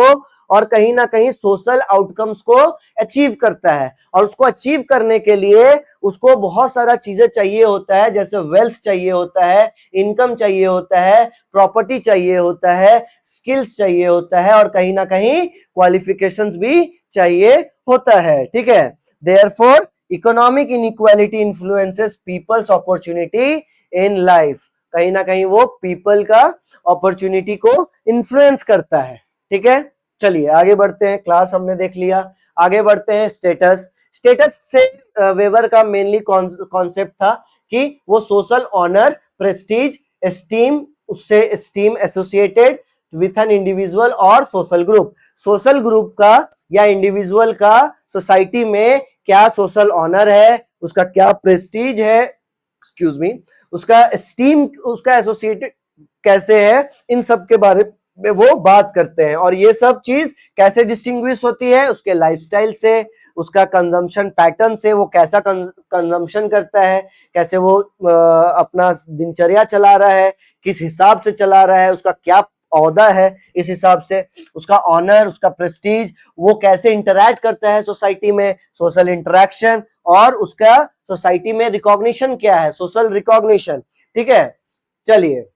[SPEAKER 1] और कहीं ना कहीं सोशल आउटकम्स को अचीव करता है। और उसको अचीव करने के लिए उसको बहुत सारा चीजें चाहिए होता है, जैसे वेल्थ चाहिए होता है, इनकम चाहिए होता है, प्रॉपर्टी चाहिए होता है, स्किल्स चाहिए होता है, और कहीं ना कहीं क्वालिफिकेशंस भी चाहिए होता है। ठीक है, therefore economic inequality influences people's opportunity in life, कहीं ना कहीं वो पीपल का अपॉर्चुनिटी को इन्फ्लुएंस करता है। ठीक है, चलिए आगे बढ़ते हैं, क्लास हमने देख लिया, आगे बढ़ते हैं स्टेटस। स्टेटस से वेबर का मेनली कॉन्सेप्ट था कि वो सोशल ऑनर, प्रेस्टीज, एस्टीम, उससे esteem associated with an individual और सोशल ग्रुप का या इंडिविजुअल का सोसाइटी में क्या सोशल ऑनर है, उसका क्या प्रेस्टीज है, एक्सक्यूज मी, उसका एस्टीम, उसका एसोसिएटेड कैसे है, इन सब के बारे में वो बात करते हैं। और ये सब चीज कैसे डिस्टिंग्विश होती है, उसके लाइफस्टाइल से, उसका कंजम्पशन पैटर्न से, वो कैसा कंजम्पशन करता है, कैसे वो अपना दिनचर्या चला रहा है, किस हिसाब से चला रहा है, उसका क्या औहदा है, इस हिसाब से उसका ऑनर, उसका प्रेस्टीज, वो कैसे इंटरैक्ट करता है सोसाइटी में, सोशल इंटरेक्शन, और उसका सोसाइटी में रिकॉग्निशन क्या है, सोशल रिकॉग्निशन। ठीक है, चलिए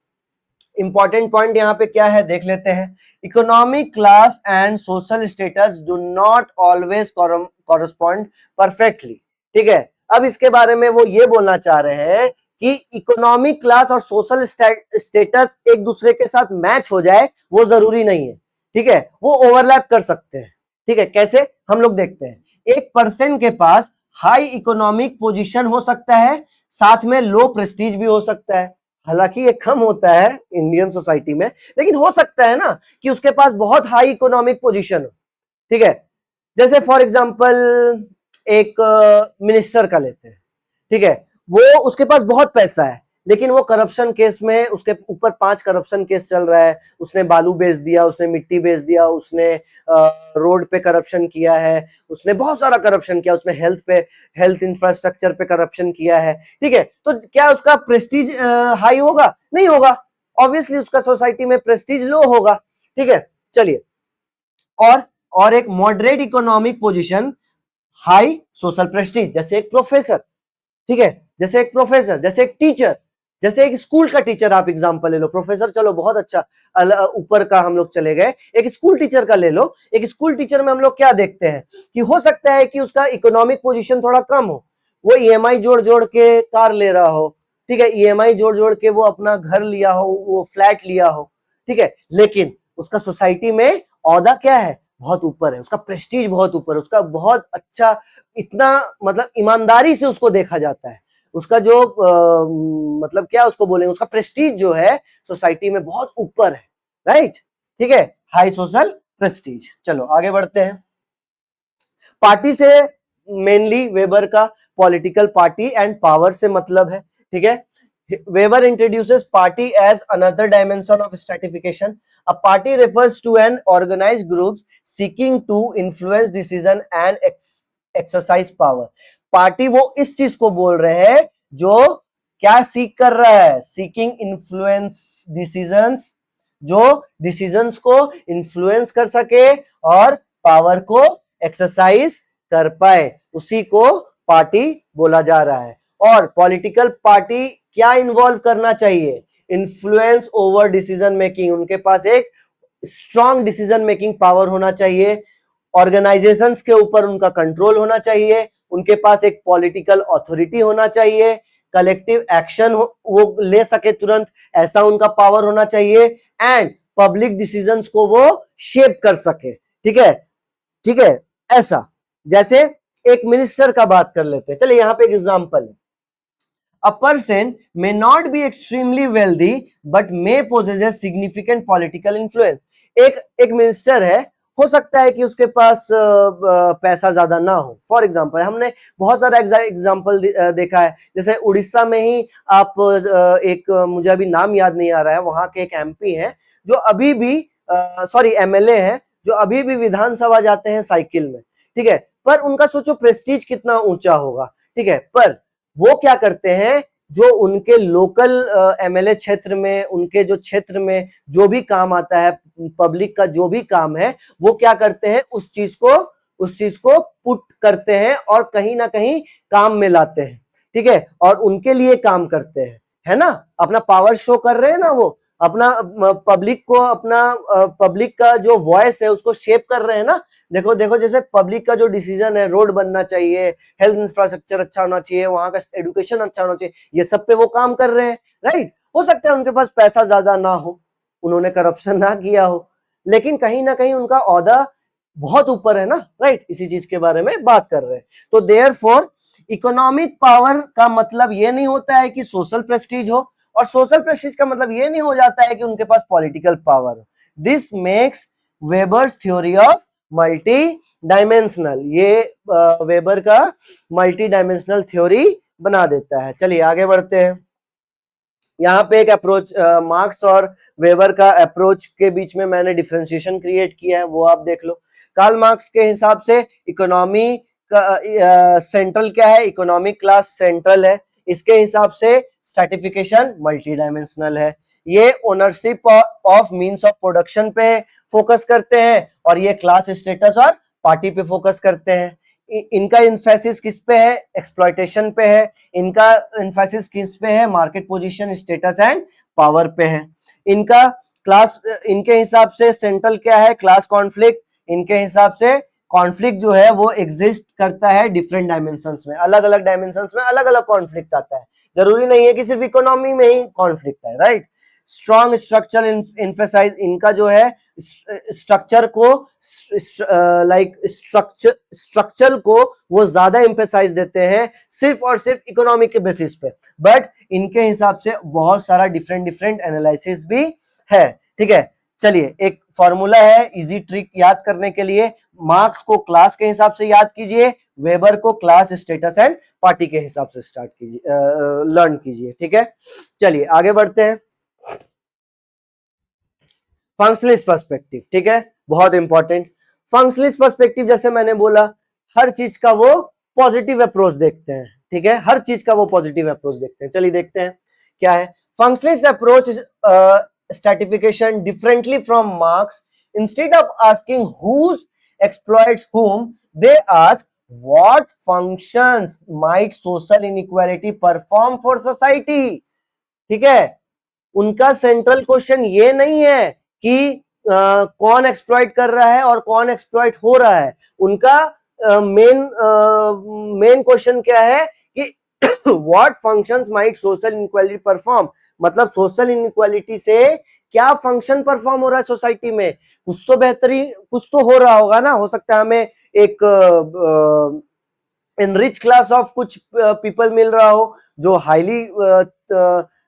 [SPEAKER 1] इंपॉर्टेंट पॉइंट यहां पे क्या है देख लेते हैं। Economic class and social status do not always correspond perfectly. ठीक है, अब इसके बारे में वो ये बोलना चाह रहे हैं कि इकोनॉमिक क्लास और सोशल स्टेटस एक दूसरे के साथ मैच हो जाए वो जरूरी नहीं है। ठीक है, वो ओवरलैप कर सकते हैं। ठीक है, कैसे हम लोग देखते हैं। एक पर्सन के पास हाई इकोनॉमिक पोजीशन हो सकता है, साथ में लो प्रेस्टीज भी हो सकता है। हालांकि ये कम होता है इंडियन सोसाइटी में, लेकिन हो सकता है ना कि उसके पास बहुत हाई इकोनॉमिक पोजीशन हो। ठीक है, जैसे फॉर एग्जांपल एक मिनिस्टर का लेते हैं। ठीक है, वो उसके पास बहुत पैसा है, लेकिन वो करप्शन केस में, उसके ऊपर 5 करप्शन केस चल रहा है। उसने बालू बेच दिया, उसने मिट्टी बेच दिया, उसने रोड पे करप्शन किया है, उसने बहुत सारा करप्शन किया, उसने हेल्थ इंफ्रास्ट्रक्चर पे करप्शन किया है। ठीक है, तो क्या उसका प्रेस्टीज हाई होगा? नहीं होगा। ऑब्वियसली उसका सोसाइटी में प्रेस्टीज लो होगा। ठीक है, चलिए, और एक moderate economic position, high social Prestige, जैसे एक प्रोफेसर। ठीक है, जैसे एक प्रोफेसर, जैसे एक टीचर, जैसे एक स्कूल का टीचर आप एग्जांपल ले लो। प्रोफेसर चलो बहुत अच्छा, ऊपर का हम लोग चले गए, एक स्कूल टीचर का ले लो। एक स्कूल टीचर में हम लोग क्या देखते हैं कि हो सकता है कि उसका इकोनॉमिक पोजीशन थोड़ा कम हो, वो ईएमआई जोड़ जोड़ के कार ले रहा हो। ठीक है, ईएमआई जोड़ जोड़ के वो अपना घर लिया हो, वो फ्लैट लिया हो। ठीक है, लेकिन उसका सोसाइटी में औहदा क्या है? बहुत ऊपर है, उसका प्रेस्टीज बहुत ऊपर है, उसका बहुत अच्छा, इतना मतलब ईमानदारी से उसको देखा जाता है। उसका जो मतलब क्या उसको बोलेंगे, उसका प्रेस्टीज जो है सोसाइटी में बहुत ऊपर है। राइट, ठीक है, हाई सोशल प्रेस्टीज। चलो आगे बढ़ते हैं। पार्टी से मेनली वेबर का पॉलिटिकल पार्टी एंड पावर से मतलब है। ठीक है, Weber introduces party as another dimension of stratification. A party refers to an organized group seeking to influence decision and exercise power. Party वो इस चीज को बोल रहे हैं जो क्या सीख कर रहा है, सीकिंग इन्फ्लुएंस डिसीजंस, जो डिसीजंस को इन्फ्लुएंस कर सके और पावर को एक्सरसाइज कर पाए, उसी को पार्टी बोला जा रहा है। और पॉलिटिकल पार्टी क्या इन्वॉल्व करना चाहिए? इन्फ्लुएंस ओवर डिसीजन मेकिंग, उनके पास एक स्ट्रॉन्ग डिसीजन मेकिंग पावर होना चाहिए, ऑर्गेनाइजेशंस के ऊपर उनका कंट्रोल होना चाहिए, उनके पास एक पॉलिटिकल अथॉरिटी होना चाहिए, कलेक्टिव एक्शन वो ले सके तुरंत, ऐसा उनका पावर होना चाहिए, एंड पब्लिक डिसीजंस को वो शेप कर सके। ठीक है, ठीक है, ऐसा। जैसे एक मिनिस्टर का बात कर लेते हैं, चलिए यहां पे एक एग्जांपल है। A person may not be extremely wealthy but may possess a significant political influence. एक मिनिस्टर है, हो सकता है कि उसके पास पैसा ज्यादा ना हो। फॉर एग्जांपल हमने बहुत सारा एग्जांपल देखा है, जैसे उड़ीसा में ही आप एक मुझे अभी नाम याद नहीं आ रहा है, वहां के एक एमपी हैं जो अभी भी सॉरी एमएलए हैं जो अभी भी विधानसभा जाते हैं साइकिल में। ठीक है, पर उनका सोचो प्रेस्टीज कितना ऊंचा होगा। ठीक है, पर वो क्या करते हैं, जो उनके लोकल एमएलए क्षेत्र में, उनके जो क्षेत्र में जो भी काम आता है, पब्लिक का जो भी काम है, वो क्या करते हैं, उस चीज को पुट करते हैं और कहीं ना कहीं काम में लाते हैं। ठीक है, और उनके लिए काम करते हैं, है ना, अपना पावर शो कर रहे हैं ना, वो अपना पब्लिक को, अपना पब्लिक का जो वॉइस है उसको शेप कर रहे हैं ना। देखो देखो, जैसे पब्लिक का जो डिसीजन है, रोड बनना चाहिए, हेल्थ इंफ्रास्ट्रक्चर अच्छा होना चाहिए, वहां का एजुकेशन अच्छा होना चाहिए, ये सब पे वो काम कर रहे हैं। राइट, हो सकता है उनके पास पैसा ज्यादा ना हो, उन्होंने करप्शन ना किया हो, लेकिन कहीं ना कहीं उनका औहदा बहुत ऊपर है ना, राइट, इसी चीज के बारे में बात कर रहे हैं। तो देयरफॉर इकोनॉमिक पावर का मतलब ये नहीं होता है कि सोशल प्रेस्टीज हो, और सोशल प्रेस्टीज का मतलब ये नहीं हो जाता है कि उनके पास पॉलिटिकल पावर हो। This makes Weber's theory of multi dimensional, ये वेबर का मल्टी डायमेंशनल थ्योरी बना देता है। चलिए आगे बढ़ते हैं। यहाँ पे एक अप्रोच, मार्क्स और वेबर का अप्रोच के बीच में मैंने डिफरेंशिएशन क्रिएट किया है, वो आप देख लो। कार्ल मार्क्स के हिसाब से इकोनॉमी का सेंट्रल क्या है, इकोनॉमिक क्लास सेंट्रल है। इसके हिसाब से स्ट्रैटिफिकेशन मल्टी डायमेंशनल है। ये ownership of means of production पे फोकस करते हैं, और ये क्लास स्टेटस और पार्टी पे फोकस करते हैं। इनका इन्फेसिस किस पे है, एक्सप्लॉयटेशन पे है। इनका इन्फेसिस किस पे है, market position, status and power पे है। इनका क्लास, इनके हिसाब से सेंट्रल क्या है, क्लास कॉन्फ्लिक्ट। इनके हिसाब से कॉन्फ्लिक्ट जो है वो एग्जिस्ट करता है डिफरेंट डायमेंशंस में, अलग अलग डायमेंशंस में अलग अलग कॉन्फ्लिक्ट आता है। जरूरी नहीं है कि सिर्फ इकोनॉमी में ही कॉन्फ्लिक्ट है, राइट। स्ट्रॉन्ग स्ट्रक्चर इन्फेसाइज, इनका जो है स्ट्रक्चर को, लाइक स्ट्रक्चर को वो ज्यादा एम्फेसाइज देते हैं सिर्फ और सिर्फ इकोनॉमिक के बेसिस पे। बट इनके हिसाब से बहुत सारा डिफरेंट डिफरेंट एनालिसिस भी है, ठीक है। चलिए एक फॉर्मूला है इजी ट्रिक याद करने के लिए, मार्क्स को क्लास के हिसाब से याद कीजिए, वेबर को क्लास, स्टेटस एंड पार्टी के हिसाब से स्टार्ट कीजिए, लर्न कीजिए, ठीक है। चलिए आगे बढ़ते हैं। फंक्शनलिस्ट पर्सपेक्टिव, ठीक है, बहुत इंपॉर्टेंट। फंक्शनलिस्ट पर्सपेक्टिव जैसे मैंने बोला, हर चीज का वो पॉजिटिव अप्रोच देखते हैं, ठीक है, हर चीज का वो पॉजिटिव अप्रोच देखते हैं। चलिए देखते हैं क्या है। Functionalist approach stratification differently from Marx. Instead of asking whose exploits whom, they ask what functions might social inequality perform for society, ठीक है। उनका सेंट्रल क्वेश्चन ये नहीं है कि कौन एक्सप्लॉइट कर रहा है और कौन एक्सप्लॉइट हो रहा है। उनका मेन क्वेश्चन क्या है कि what functions might social inequality perform, मतलब सोशल इनइक्वालिटी से क्या फंक्शन परफॉर्म हो रहा है सोसाइटी में। कुछ तो बेहतरी, कुछ तो हो रहा होगा ना, हो सकता है हमें एक रिच क्लास ऑफ कुछ पीपल मिल रहा हो, जो हाईली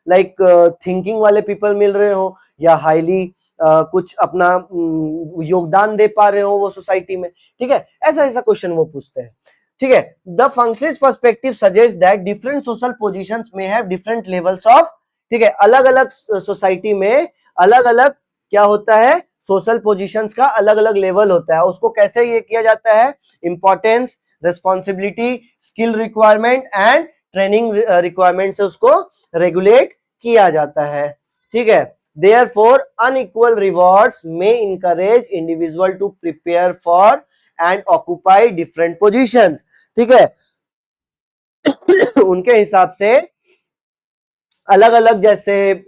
[SPEAKER 1] लाइक थिंकिंग वाले पीपल मिल रहे हो, या हाईली कुछ अपना योगदान दे पा रहे हो वो सोसाइटी में, ठीक है। ऐसा ऐसा क्वेश्चन वो पूछते हैं, ठीक है। The functionalist perspective suggest that different social positions में हैव डिफरेंट लेवल्स ऑफ, ठीक है, अलग अलग सोसाइटी में अलग अलग क्या होता है, सोशल पोजीशंस का अलग अलग लेवल होता है। उसको कैसे ये किया जाता है, importance, responsibility, skill requirement and training requirement से उसको रेगुलेट किया जाता है, ठीक है। Therefore, unequal rewards may encourage individual to prepare for and occupy different positions, ठीक है। उनके हिसाब से अलग अलग जैसे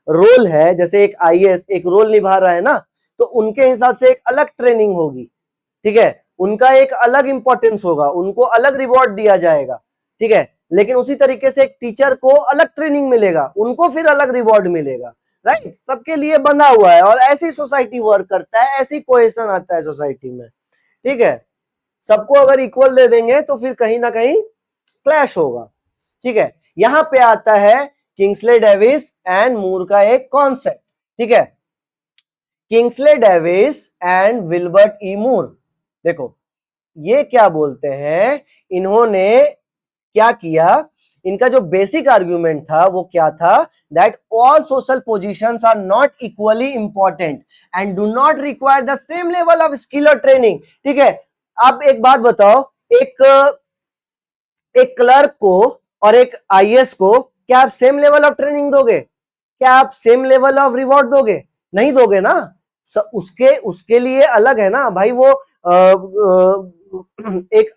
[SPEAKER 1] रोल है, जैसे एक आईएएस एक रोल निभा रहा है ना, तो उनके हिसाब से एक अलग ट्रेनिंग होगी, ठीक है। उनका एक अलग इंपॉर्टेंस होगा, उनको अलग रिवॉर्ड दिया जाएगा, ठीक है। लेकिन उसी तरीके से एक टीचर को अलग ट्रेनिंग मिलेगा, उनको फिर अलग रिवॉर्ड मिलेगा, राइट। सबके लिए बंधा हुआ है, और ऐसी सोसाइटी वर्क करता है, ऐसी कोहेशन आता है सोसाइटी में, ठीक है। सबको अगर इक्वल दे देंगे तो फिर कहीं ना कहीं क्लैश होगा, ठीक है। यहां पे आता है किंग्सले डेविस एंड मूर का एक कॉन्सेप्ट, ठीक है। किंग्सले डेविस एंड विल्बर्ट ई मूर, देखो ये क्या बोलते हैं, इन्होंने क्या किया, इनका जो बेसिक आर्ग्यूमेंट था वो क्या था, that all social positions are not equally important and do not require the same level of skill और ट्रेनिंग, ठीक है। आप एक बात बताओ, एक एक क्लर्क को और एक आईएएस को क्या आप सेम लेवल ऑफ ट्रेनिंग दोगे, क्या आप सेम लेवल ऑफ रिवॉर्ड दोगे, नहीं दोगे ना। उसके उसके लिए अलग है ना भाई। वो एक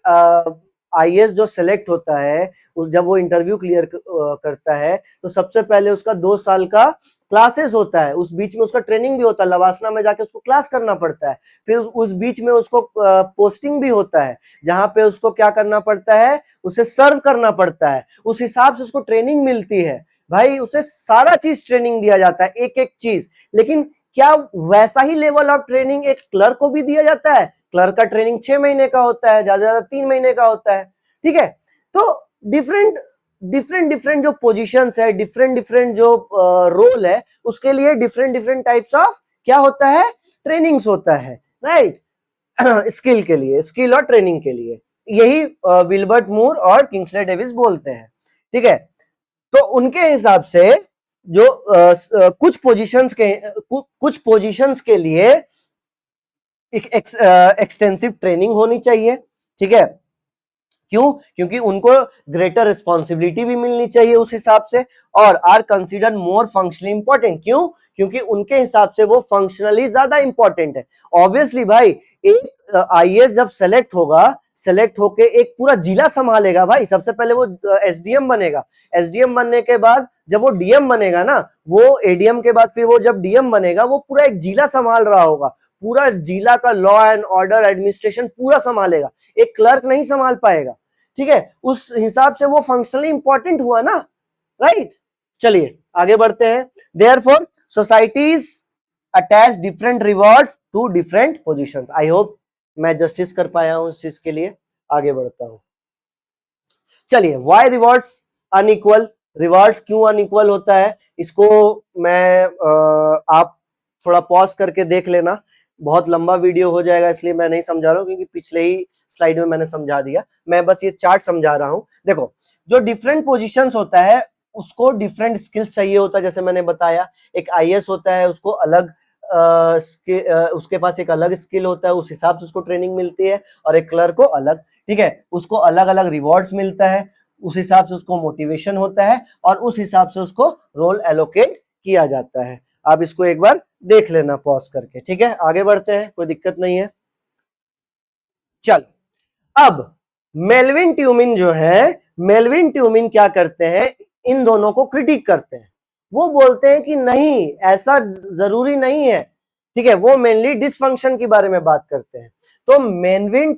[SPEAKER 1] आईएएस जो सिलेक्ट होता है, जब वो इंटरव्यू क्लियर करता है, तो सबसे पहले उसका 2 साल का क्लासेस होता है, उस बीच में उसका ट्रेनिंग भी होता है, लवासना में जाके उसको क्लास करना पड़ता है। फिर उस बीच में उसको पोस्टिंग भी होता है, जहां पे उसको क्या करना पड़ता है, उसे सर्व करना पड़ता है, उस हिसाब से उसको ट्रेनिंग मिलती है भाई। उसे सारा चीज ट्रेनिंग दिया जाता है, एक एक चीज। लेकिन क्या वैसा ही लेवल ऑफ ट्रेनिंग एक क्लर्क को भी दिया जाता है? क्लर्क का ट्रेनिंग 6 महीने का होता है, ज्यादा ज्यादा 3 महीने का होता है, ठीक है। तो डिफरेंट डिफरेंट डिफरेंट जो पोजीशंस है, डिफरेंट डिफरेंट जो रोल है, उसके लिए डिफरेंट डिफरेंट टाइप्स ऑफ क्या होता है, ट्रेनिंग्स होता है, राइट। स्किल के लिए, स्किल और ट्रेनिंग के लिए, यही विल्बर्ट मूर और किंग्सले डेविस बोलते हैं, ठीक है। तो उनके हिसाब से जो कुछ पोजीशंस के लिए एक एक्सटेंसिव ट्रेनिंग होनी चाहिए, ठीक है। क्यों? क्योंकि उनको ग्रेटर रिस्पॉन्सिबिलिटी भी मिलनी चाहिए उस हिसाब से, और are considered more functionally important. क्यों? क्योंकि उनके हिसाब से वो फंक्शनली ज्यादा इंपॉर्टेंट है। ऑब्वियसली भाई, एक आईएएस जब सेलेक्ट होगा, सेलेक्ट होके एक पूरा जिला संभालेगा भाई। सबसे पहले वो एसडीएम बनेगा, एसडीएम बनने के बाद जब वो डीएम बनेगा ना, वो एडीएम के बाद फिर वो जब डीएम बनेगा, वो पूरा एक जिला संभाल रहा होगा, पूरा जिला का लॉ एंड ऑर्डर एडमिनिस्ट्रेशन पूरा संभालेगा, एक क्लर्क नहीं संभाल पाएगा, ठीक है। उस हिसाब से वो फंक्शनली इंपॉर्टेंट हुआ ना, राइट। चलिए आगे बढ़ते हैं। Therefore societies attach different rewards to different positions. I hope मैं जस्टिस कर पाया हूं इस चीज के लिए। आगे बढ़ता हूं। चलिए, व्हाई रिवॉर्ड्स अनइक्वल? रिवॉर्ड्स क्यों अनइक्वल होता है, इसको मैं आप थोड़ा पॉज करके देख लेना, बहुत लंबा वीडियो हो जाएगा, इसलिए मैं नहीं समझा रहा हूं, क्योंकि पिछले ही स्लाइड में मैंने समझा दिया। मैं बस ये चार्ट समझा रहा हूं। देखो, जो डिफरेंट पोजीशंस होता है उसको डिफरेंट स्किल्स चाहिए होता है। जैसे मैंने बताया, एक आईएएस होता है, उसको अलग उसके पास एक अलग स्किल होता है, उस हिसाब से उसको ट्रेनिंग मिलती है, और एक क्लर्क को अलग, ठीक है। उसको अलग अलग रिवॉर्ड्स मिलता है, उस हिसाब से उसको मोटिवेशन होता है, और उस हिसाब से उसको रोल एलोकेट किया जाता है। आप इसको एक बार देख लेना पॉज करके, ठीक है। आगे बढ़ते हैं, कोई दिक्कत नहीं है। चलो, अब मेल्विन ट्यूमिन जो है, मेल्विन ट्यूमिन क्या करते हैं, इन दोनों को क्रिटिक करते हैं। वो बोलते हैं कि नहीं, ऐसा जरूरी नहीं है, ठीक है। वो मेनली डिसफंक्शन के बारे में बात करते हैं। तो Melvin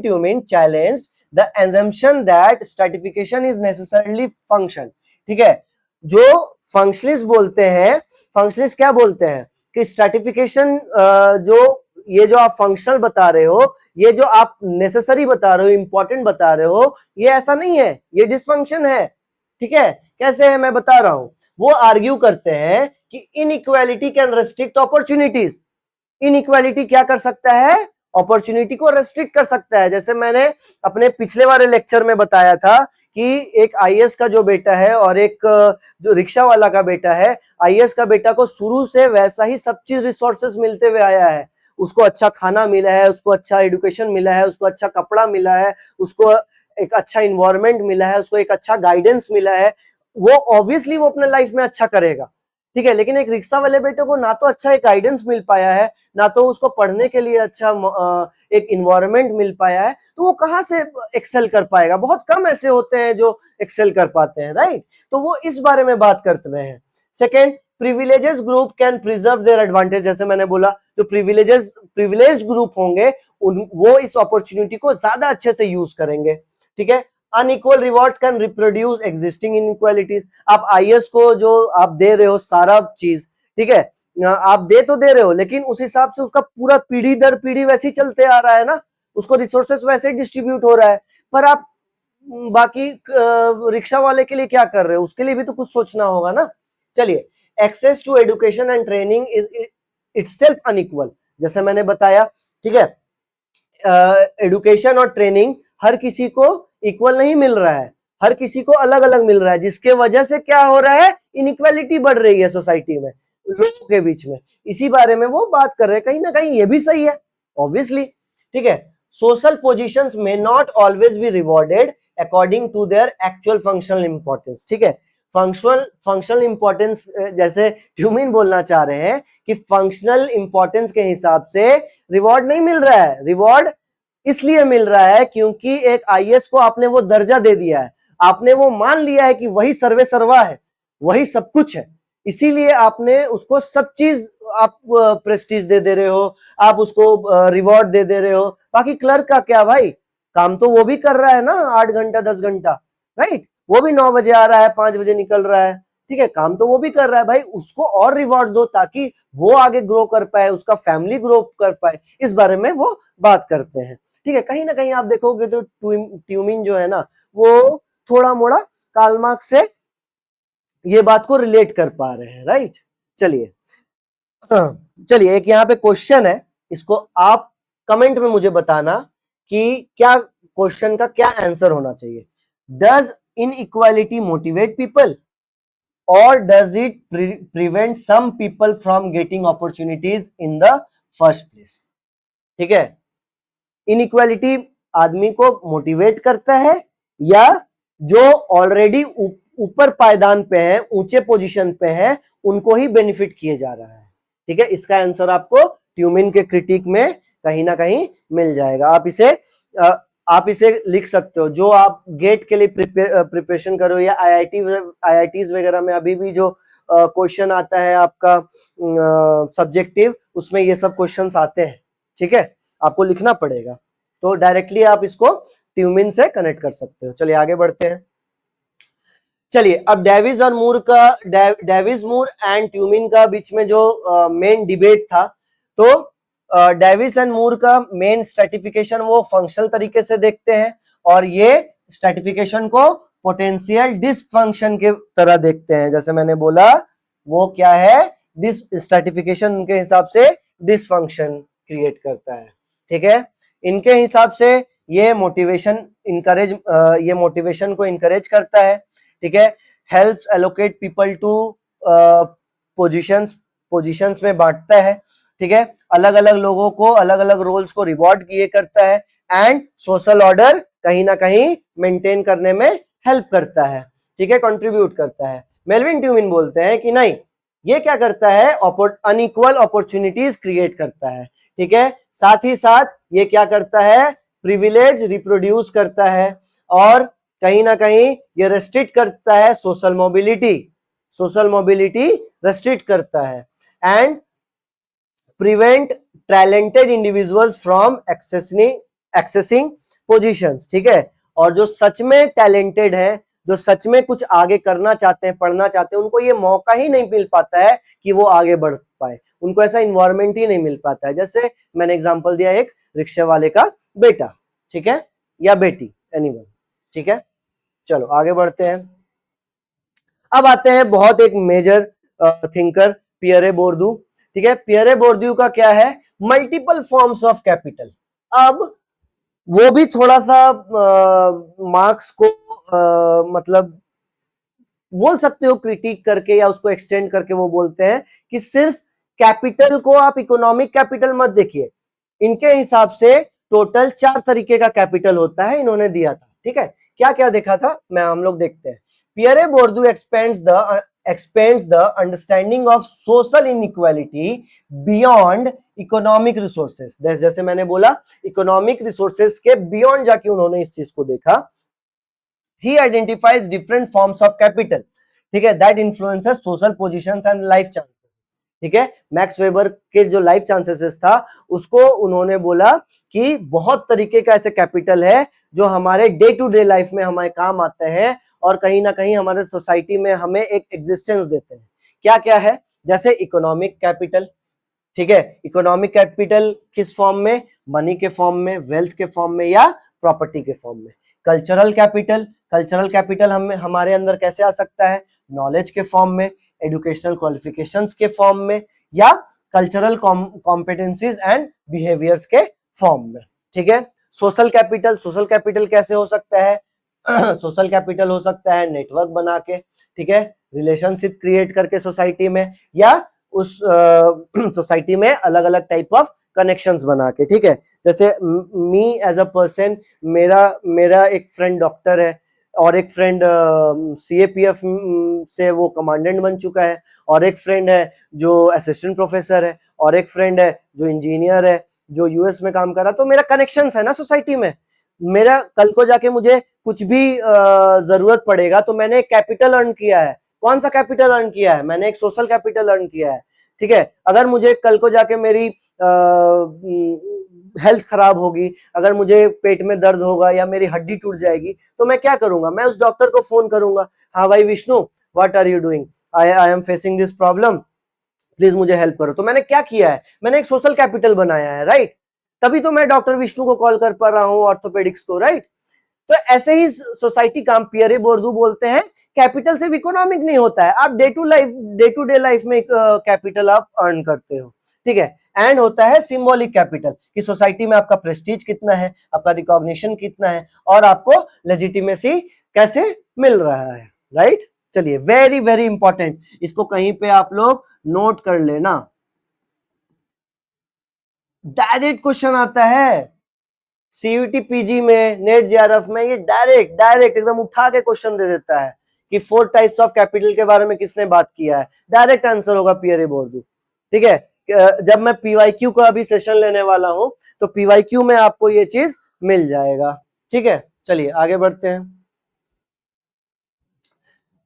[SPEAKER 1] Tumin challenged the assumption that stratification is necessarily function, ठीक है। जो फंक्शनलिस्ट बोलते हैं, फंक्शनलिस्ट क्या बोलते हैं कि स्ट्रैटिफिकेशन जो ये जो आप फंक्शनल बता रहे हो, ये जो आप नेसेसरी बता रहे हो, इंपॉर्टेंट बता रहे हो, ये ऐसा नहीं है, ये डिसफंक्शन है, ठीक है। कैसे है मैं बता रहा हूं। वो आर्ग्यू करते हैं कि inequality can restrict opportunities. Inequality क्या कर सकता है, अपॉर्चुनिटी को रेस्ट्रिक्ट कर सकता है। जैसे मैंने अपने पिछले वाले लेक्चर में बताया था कि एक आईएएस का जो बेटा है और एक जो रिक्शा वाला का बेटा है, आईएएस का बेटा को शुरू से वैसा ही सब चीज रिसोर्सेस मिलते हुए आया है। उसको अच्छा खाना मिला है, उसको अच्छा एजुकेशन मिला है, उसको अच्छा कपड़ा मिला है, उसको एक अच्छा इन्वायरमेंट मिला है, उसको एक अच्छा गाइडेंस मिला है। वो ऑब्वियसली वो अपने लाइफ में अच्छा करेगा, ठीक है। लेकिन एक रिक्शा वाले बेटे को ना तो अच्छा एक गाइडेंस मिल पाया है, ना तो उसको पढ़ने के लिए अच्छा एक इन्वायरमेंट मिल पाया है, तो वो कहाँ से एक्सेल कर पाएगा। बहुत कम ऐसे होते हैं जो एक्सेल कर पाते हैं, राइट। तो वो इस बारे में बात करते रहे हैं। Second, privileges group can preserve there advantage. जैसे मैंने बोला, जो प्रिविलेज्ड ग्रुप होंगे वो इस अपॉर्चुनिटी को ज्यादा अच्छे से यूज करेंगे, ठीक है। Unequal rewards can reproduce existing inequalities. आप आईएएस को जो आप दे रहे हो सारा चीज, ठीक है, आप दे तो दे रहे हो, लेकिन उस हिसाब से उसका पूरा पीढ़ी दर पीढ़ी वैसे ही चलते आ रहा है ना, उसको रिसोर्सेस वैसे ही डिस्ट्रीब्यूट हो रहा है। पर आप बाकी रिक्शा वाले के लिए क्या कर रहे हो, उसके लिए भी तो कुछ सोचना होगा ना। चलिए, access to education and training is itself unequal. जैसे मैंने बताया, ठीक है, एजुकेशन और ट्रेनिंग हर किसी को इक्वल नहीं मिल रहा है, हर किसी को अलग अलग मिल रहा है, जिसके वजह से क्या हो रहा है, इनइक्वालिटी बढ़ रही है सोसाइटी में, लोगों के बीच में। इसी बारे में वो बात कर रहे हैं। कहीं ना कहीं ये भी सही है, ऑब्वियसली, ठीक है। Social positions may not always be rewarded according to their actual functional importance, ठीक है। फंक्शनल इंपॉर्टेंस, जैसे ट्यूमिन बोलना चाह रहे हैं कि फंक्शनल इंपॉर्टेंस के हिसाब से रिवॉर्ड नहीं मिल रहा है। रिवॉर्ड इसलिए मिल रहा है क्योंकि एक आईएएस को आपने वो दर्जा दे दिया है, आपने वो मान लिया है कि वही सर्वे सर्वा है, वही सब कुछ है, इसीलिए आपने उसको सब चीज आप प्रेस्टीज दे रहे हो, आप उसको रिवॉर्ड दे रहे हो। बाकी क्लर्क का क्या भाई, काम तो वो भी कर रहा है ना, 8 घंटा 10 घंटा, राइट। वो भी 9 बजे आ रहा है, 5 बजे निकल रहा है, ठीक है, काम तो वो भी कर रहा है भाई, उसको और रिवॉर्ड दो ताकि वो आगे ग्रो कर पाए, उसका फैमिली ग्रो कर पाए, इस बारे में वो बात करते हैं। ठीक है, कहीं ना कहीं आप देखोगे तो ट्यूमिंग जो है ना वो थोड़ा मोड़ा कार्ल मार्क्स से ये बात को रिलेट कर पा रहे हैं, राइट। चलिए चलिए, एक यहाँ पे क्वेश्चन है, इसको आप कमेंट में मुझे बताना कि क्या क्वेश्चन का क्या आंसर होना चाहिए। डज इनइक्वालिटी मोटिवेट पीपल और does it prevent some people from getting opportunities in the first place. ठीक है, इनइक्वालिटी आदमी को मोटिवेट करता है या जो ऑलरेडी ऊपर पायदान पे है, ऊंचे पोजीशन पे है, उनको ही बेनिफिट किए जा रहा है। ठीक है, इसका आंसर आपको ट्यूमिन के क्रिटिक में कहीं ना कहीं मिल जाएगा। आप इसे लिख सकते हो, जो आप गेट के लिए प्रिपरेशन करो या आईआईटीज वगैरह में अभी भी जो क्वेश्चन आता है आपका सब्जेक्टिव, उसमें ये सब क्वेश्चंस आते हैं। ठीक है, आपको लिखना पड़ेगा, तो डायरेक्टली आप इसको ट्यूमिन से कनेक्ट कर सकते हो। चलिए आगे बढ़ते हैं। चलिए, अब डेविस और मूर का डेविस मूर एंड ट्यूमिन का बीच में जो मेन डिबेट था, तो डेविस एंड मूर का मेन स्ट्रैटिफिकेशन वो फंक्शनल तरीके से देखते हैं और ये स्ट्रैटिफिकेशन को पोटेंशियल डिसफंक्शन के तरह देखते हैं। जैसे मैंने बोला, वो क्या है, स्ट्रैटिफिकेशन उनके हिसाब से डिसफंक्शन क्रिएट करता है। ठीक है, इनके हिसाब से ये मोटिवेशन को इनकरेज करता है। ठीक है, helps allocate people two positions में बांटता है। ठीक है, अलग अलग लोगों को अलग अलग रोल्स को रिवॉर्ड किए करता है एंड सोशल ऑर्डर कहीं ना कहीं मेंटेन करने में हेल्प करता है। ठीक है, कंट्रीब्यूट करता है। मेल्विन ट्यूमिन बोलते हैं कि नहीं, ये क्या करता है, अनइक्वल अपॉर्चुनिटीज क्रिएट करता है। ठीक है, साथ ही साथ ये क्या करता है, प्रिविलेज रिप्रोड्यूस करता है और कहीं ना कहीं ये रेस्ट्रिक्ट करता है सोशल मोबिलिटी रेस्ट्रिक्ट करता है and prevent talented individuals from accessing positions. ठीक है, और जो सच में टैलेंटेड है, जो सच में कुछ आगे करना चाहते हैं, पढ़ना चाहते हैं, उनको ये मौका ही नहीं मिल पाता है कि वो आगे बढ़ पाए, उनको ऐसा इन्वायरमेंट ही नहीं मिल पाता है। जैसे मैंने एग्जांपल दिया एक रिक्शे वाले का बेटा, ठीक है, या बेटी, एनीवन। ठीक है, चलो आगे बढ़ते हैं। अब आते हैं बहुत एक मेजर थिंकर पियरे बोर्दू। ठीक है, पियरे बोर्दू का क्या है, मल्टीपल फॉर्म्स ऑफ कैपिटल। अब वो भी थोड़ा सा मार्क्स को मतलब बोल सकते हो क्रिटिक करके या उसको एक्सटेंड करके वो बोलते हैं कि सिर्फ कैपिटल को आप इकोनॉमिक कैपिटल मत देखिए, इनके हिसाब से टोटल 4 तरीके का कैपिटल होता है, इन्होंने दिया था। ठीक है, क्या क्या देखा था, हम लोग देखते हैं। Pierre Bourdieu expands the understanding of social inequality beyond economic resources। जैसे मैंने बोला, इकोनॉमिक रिसोर्सेस के बियॉन्ड जाके उन्होंने इस चीज को देखा। He identifies different forms of capital, ठीक है, that influences social positions and life chances। ठीक है, मैक्स वेबर के जो लाइफ चांसेस था उसको उन्होंने बोला कि बहुत तरीके का ऐसे कैपिटल है जो हमारे डे टू डे लाइफ में हमारे काम आते हैं और कहीं ना कहीं हमारे सोसाइटी में हमें एक एग्जिस्टेंस देते हैं। क्या क्या है, जैसे इकोनॉमिक कैपिटल। ठीक है, इकोनॉमिक कैपिटल किस फॉर्म में, मनी के फॉर्म में, वेल्थ के फॉर्म में या प्रॉपर्टी के फॉर्म में। कल्चरल कैपिटल हमारे अंदर कैसे आ सकता है, नॉलेज के फॉर्म में, एजुकेशनल क्वालिफिकेशंस के फॉर्म में या कल्चरल कॉम्पिटेंसीज एंड बिहेवियर्स के फॉर्म में। ठीक है, सोशल कैपिटल कैसे हो सकता है सोशल कैपिटल हो सकता है नेटवर्क बना के, ठीक है, रिलेशनशिप क्रिएट करके सोसाइटी में, या उस सोसाइटी में अलग अलग टाइप ऑफ कनेक्शंस बना के। ठीक है, जैसे मी एज अ पर्सन, मेरा एक फ्रेंड डॉक्टर है और एक फ्रेंड सीएपीएफ से वो कमांडेंट बन चुका है, और एक फ्रेंड है जो असिस्टेंट प्रोफेसर है, और एक फ्रेंड है जो इंजीनियर है, जो यूएस में काम कर रहा है। तो मेरा कनेक्शंस है ना सोसाइटी में, मेरा कल को जाके मुझे कुछ भी जरूरत पड़ेगा तो मैंने एक कैपिटल अर्न किया है। कौन सा कैपिटल अर्न किया है, मैंने एक सोशल कैपिटल अर्न किया है। ठीक है, अगर मुझे कल को जाके मेरी हेल्थ खराब होगी, अगर मुझे पेट में दर्द होगा या मेरी हड्डी टूट जाएगी, तो मैं क्या करूंगा, मैं उस डॉक्टर को फोन करूंगा, हाँ भाई Vishnu what are you doing, I am facing this problem, please मुझे हेल्प करो। तो मैंने क्या किया है, मैंने एक सोशल कैपिटल बनाया है, राइट? तभी तो मैं डॉक्टर विष्णु को कॉल कर पा रहा हूँ, ऑर्थोपेडिक्स को, राइट? तो ऐसे ही सोसाइटी काम, पियरे बोर्दू बोलते हैं कैपिटल सिर्फ इकोनॉमिक नहीं होता है, आप डे टू डे लाइफ में कैपिटल आप अर्न करते हो, ठीक है? एंड होता है सिंबॉलिक कैपिटल, कि सोसाइटी में आपका प्रेस्टीज कितना है, आपका रिकॉग्निशन कितना है, और आपको लेजिटिमेसी कैसे मिल रहा है, राइट? चलिए, वेरी वेरी इंपॉर्टेंट, इसको कहीं पे आप लोग नोट कर लेना, डायरेक्ट क्वेश्चन आता है सीयूटी पीजी में, नेट जेआरएफ में, ये डायरेक्ट एकदम उठा के क्वेश्चन दे देता है कि 4 टाइप्स ऑफ कैपिटल के बारे में किसने बात किया है, डायरेक्ट आंसर होगा पियरे बोर्दू, ठीक है? जब मैं पीवाईक्यू का अभी सेशन लेने वाला हूं तो पीवाईक्यू में आपको ये चीज मिल जाएगा, ठीक है? चलिए आगे बढ़ते हैं।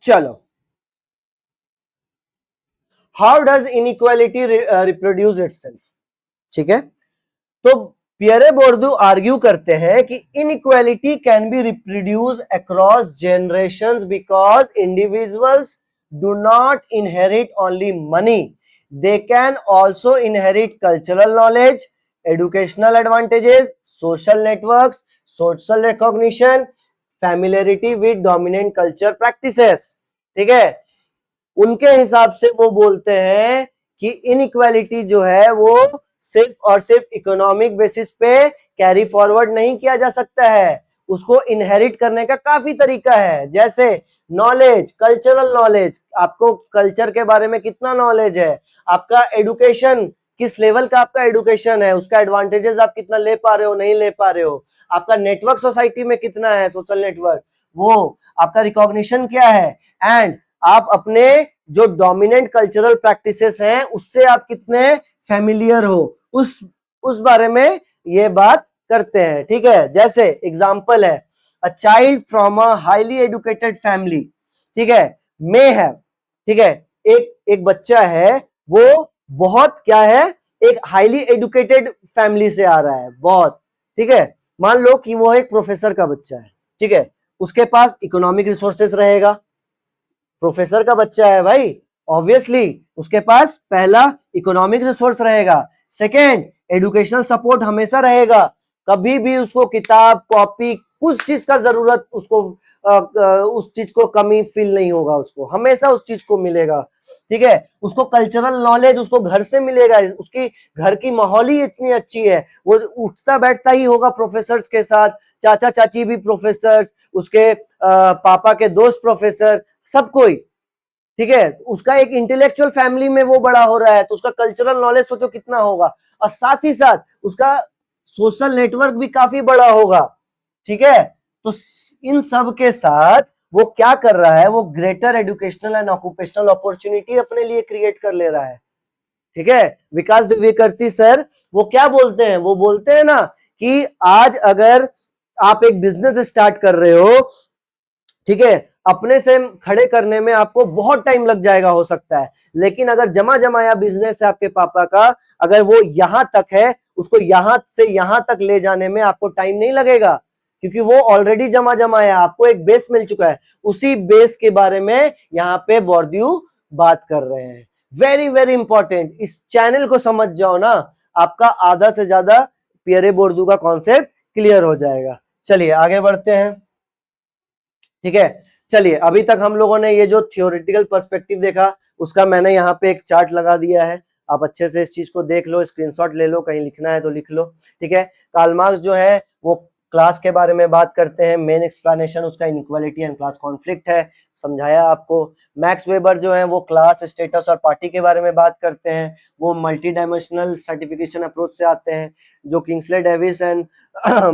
[SPEAKER 1] चलो, how does inequality reproduce itself, ठीक है? तो पियरे बोर्दू आर्ग्यू करते हैं कि inequality can be reproduce across generations because individuals do not inherit only money, they can also inherit cultural knowledge, educational advantages, social networks, social recognition, familiarity with dominant culture practices, ठीक है? उनके हिसाब से वो बोलते हैं कि इनइक्वालिटी जो है वो सिर्फ और सिर्फ इकोनॉमिक बेसिस पे कैरी फॉरवर्ड नहीं किया जा सकता है, उसको इनहेरिट करने का काफी तरीका है, जैसे नॉलेज, कल्चरल नॉलेज, आपको कल्चर के बारे में कितना नॉलेज है, आपका एडुकेशन, किस लेवल का आपका एडुकेशन है, उसका एडवांटेजेस आप कितना ले पा रहे हो, नहीं ले पा रहे हो, आपका नेटवर्क सोसाइटी में कितना है, सोशल नेटवर्क, वो आपका रिकॉग्निशन क्या है, एंड आप अपने जो डोमिनेंट कल्चरल प्रैक्टिसेस हैं उससे आप कितने फैमिलियर हो, उस बारे में ये बात करते हैं, ठीक है? जैसे एग्जांपल है, a child from a highly educated family, ठीक है, मे हैव, ठीक है, एक बच्चा है वो बहुत क्या है, एक हाईली एजुकेटेड फैमिली से आ रहा है, बहुत, ठीक है? मान लो कि वो एक प्रोफेसर का बच्चा है, ठीक है, उसके पास इकोनॉमिक रिसोर्सेस रहेगा, प्रोफेसर का बच्चा है भाई, ऑब्वियसली उसके पास पहला इकोनॉमिक रिसोर्स रहेगा, सेकेंड एजुकेशनल सपोर्ट हमेशा रहेगा, कभी भी उसको किताब कॉपी कुछ चीज का जरूरत उसको उस चीज को कमी फील नहीं होगा, उसको हमेशा उस चीज को मिलेगा, ठीक है? उसको कल्चरल नॉलेज उसको घर से मिलेगा, उसकी घर की माहौल ही इतनी अच्छी है, वो उठता बैठता ही होगा प्रोफेसर्स के साथ, चाचा चाची भी प्रोफेसर्स, उसके पापा के दोस्त प्रोफेसर, सब कोई, ठीक है? उसका एक इंटेलेक्चुअल फैमिली में वो बड़ा हो रहा है, तो उसका कल्चरल नॉलेज सोचो कितना होगा, और साथ ही साथ उसका सोशल नेटवर्क भी काफी बड़ा होगा, ठीक है? तो इन सब के साथ वो क्या कर रहा है, वो greater educational and occupational opportunity अपने लिए क्रिएट कर ले रहा है, ठीक है? विकास द्विवेदी सर वो क्या बोलते हैं, वो बोलते हैं ना कि आज अगर आप एक बिजनेस स्टार्ट कर रहे हो, ठीक है, अपने से खड़े करने में आपको बहुत टाइम लग जाएगा हो सकता है, लेकिन अगर जमा जमाया बिजनेस है आपके पापा का, अगर वो यहां तक है, उसको यहां से यहां तक ले जाने में आपको टाइम नहीं लगेगा, क्योंकि वो ऑलरेडी जमा जमाया, आपको एक बेस मिल चुका है, उसी बेस के बारे में यहाँ पे बोर्दू बात कर रहे हैं। वेरी वेरी इंपॉर्टेंट, इस चैनल को समझ जाओ ना, आपका आधा से ज्यादा पियरे बोर्दू का कॉन्सेप्ट क्लियर हो जाएगा। चलिए आगे बढ़ते हैं, ठीक है? चलिए, अभी तक हम लोगों ने ये जो थियोरेटिकल पर्सपेक्टिव देखा, उसका मैंने यहाँ पे एक चार्ट लगा दिया है, आप अच्छे से इस चीज को देख लो, स्क्रीनशॉट ले लो, कहीं लिखना है तो लिख लो, ठीक है? कार्ल मार्क्स जो है वो क्लास के बारे में बात करते हैं, मेन एक्सप्लेनेशन उसका इनइक्वालिटी एंड क्लास कॉन्फ्लिक्ट है, समझाया आपको। मैक्स वेबर जो है वो क्लास, स्टेटस और पार्टी के बारे में बात करते हैं, वो मल्टी डायमेंशनल सर्टिफिकेशन अप्रोच से आते हैं। जो किंग्सले डेविस एंड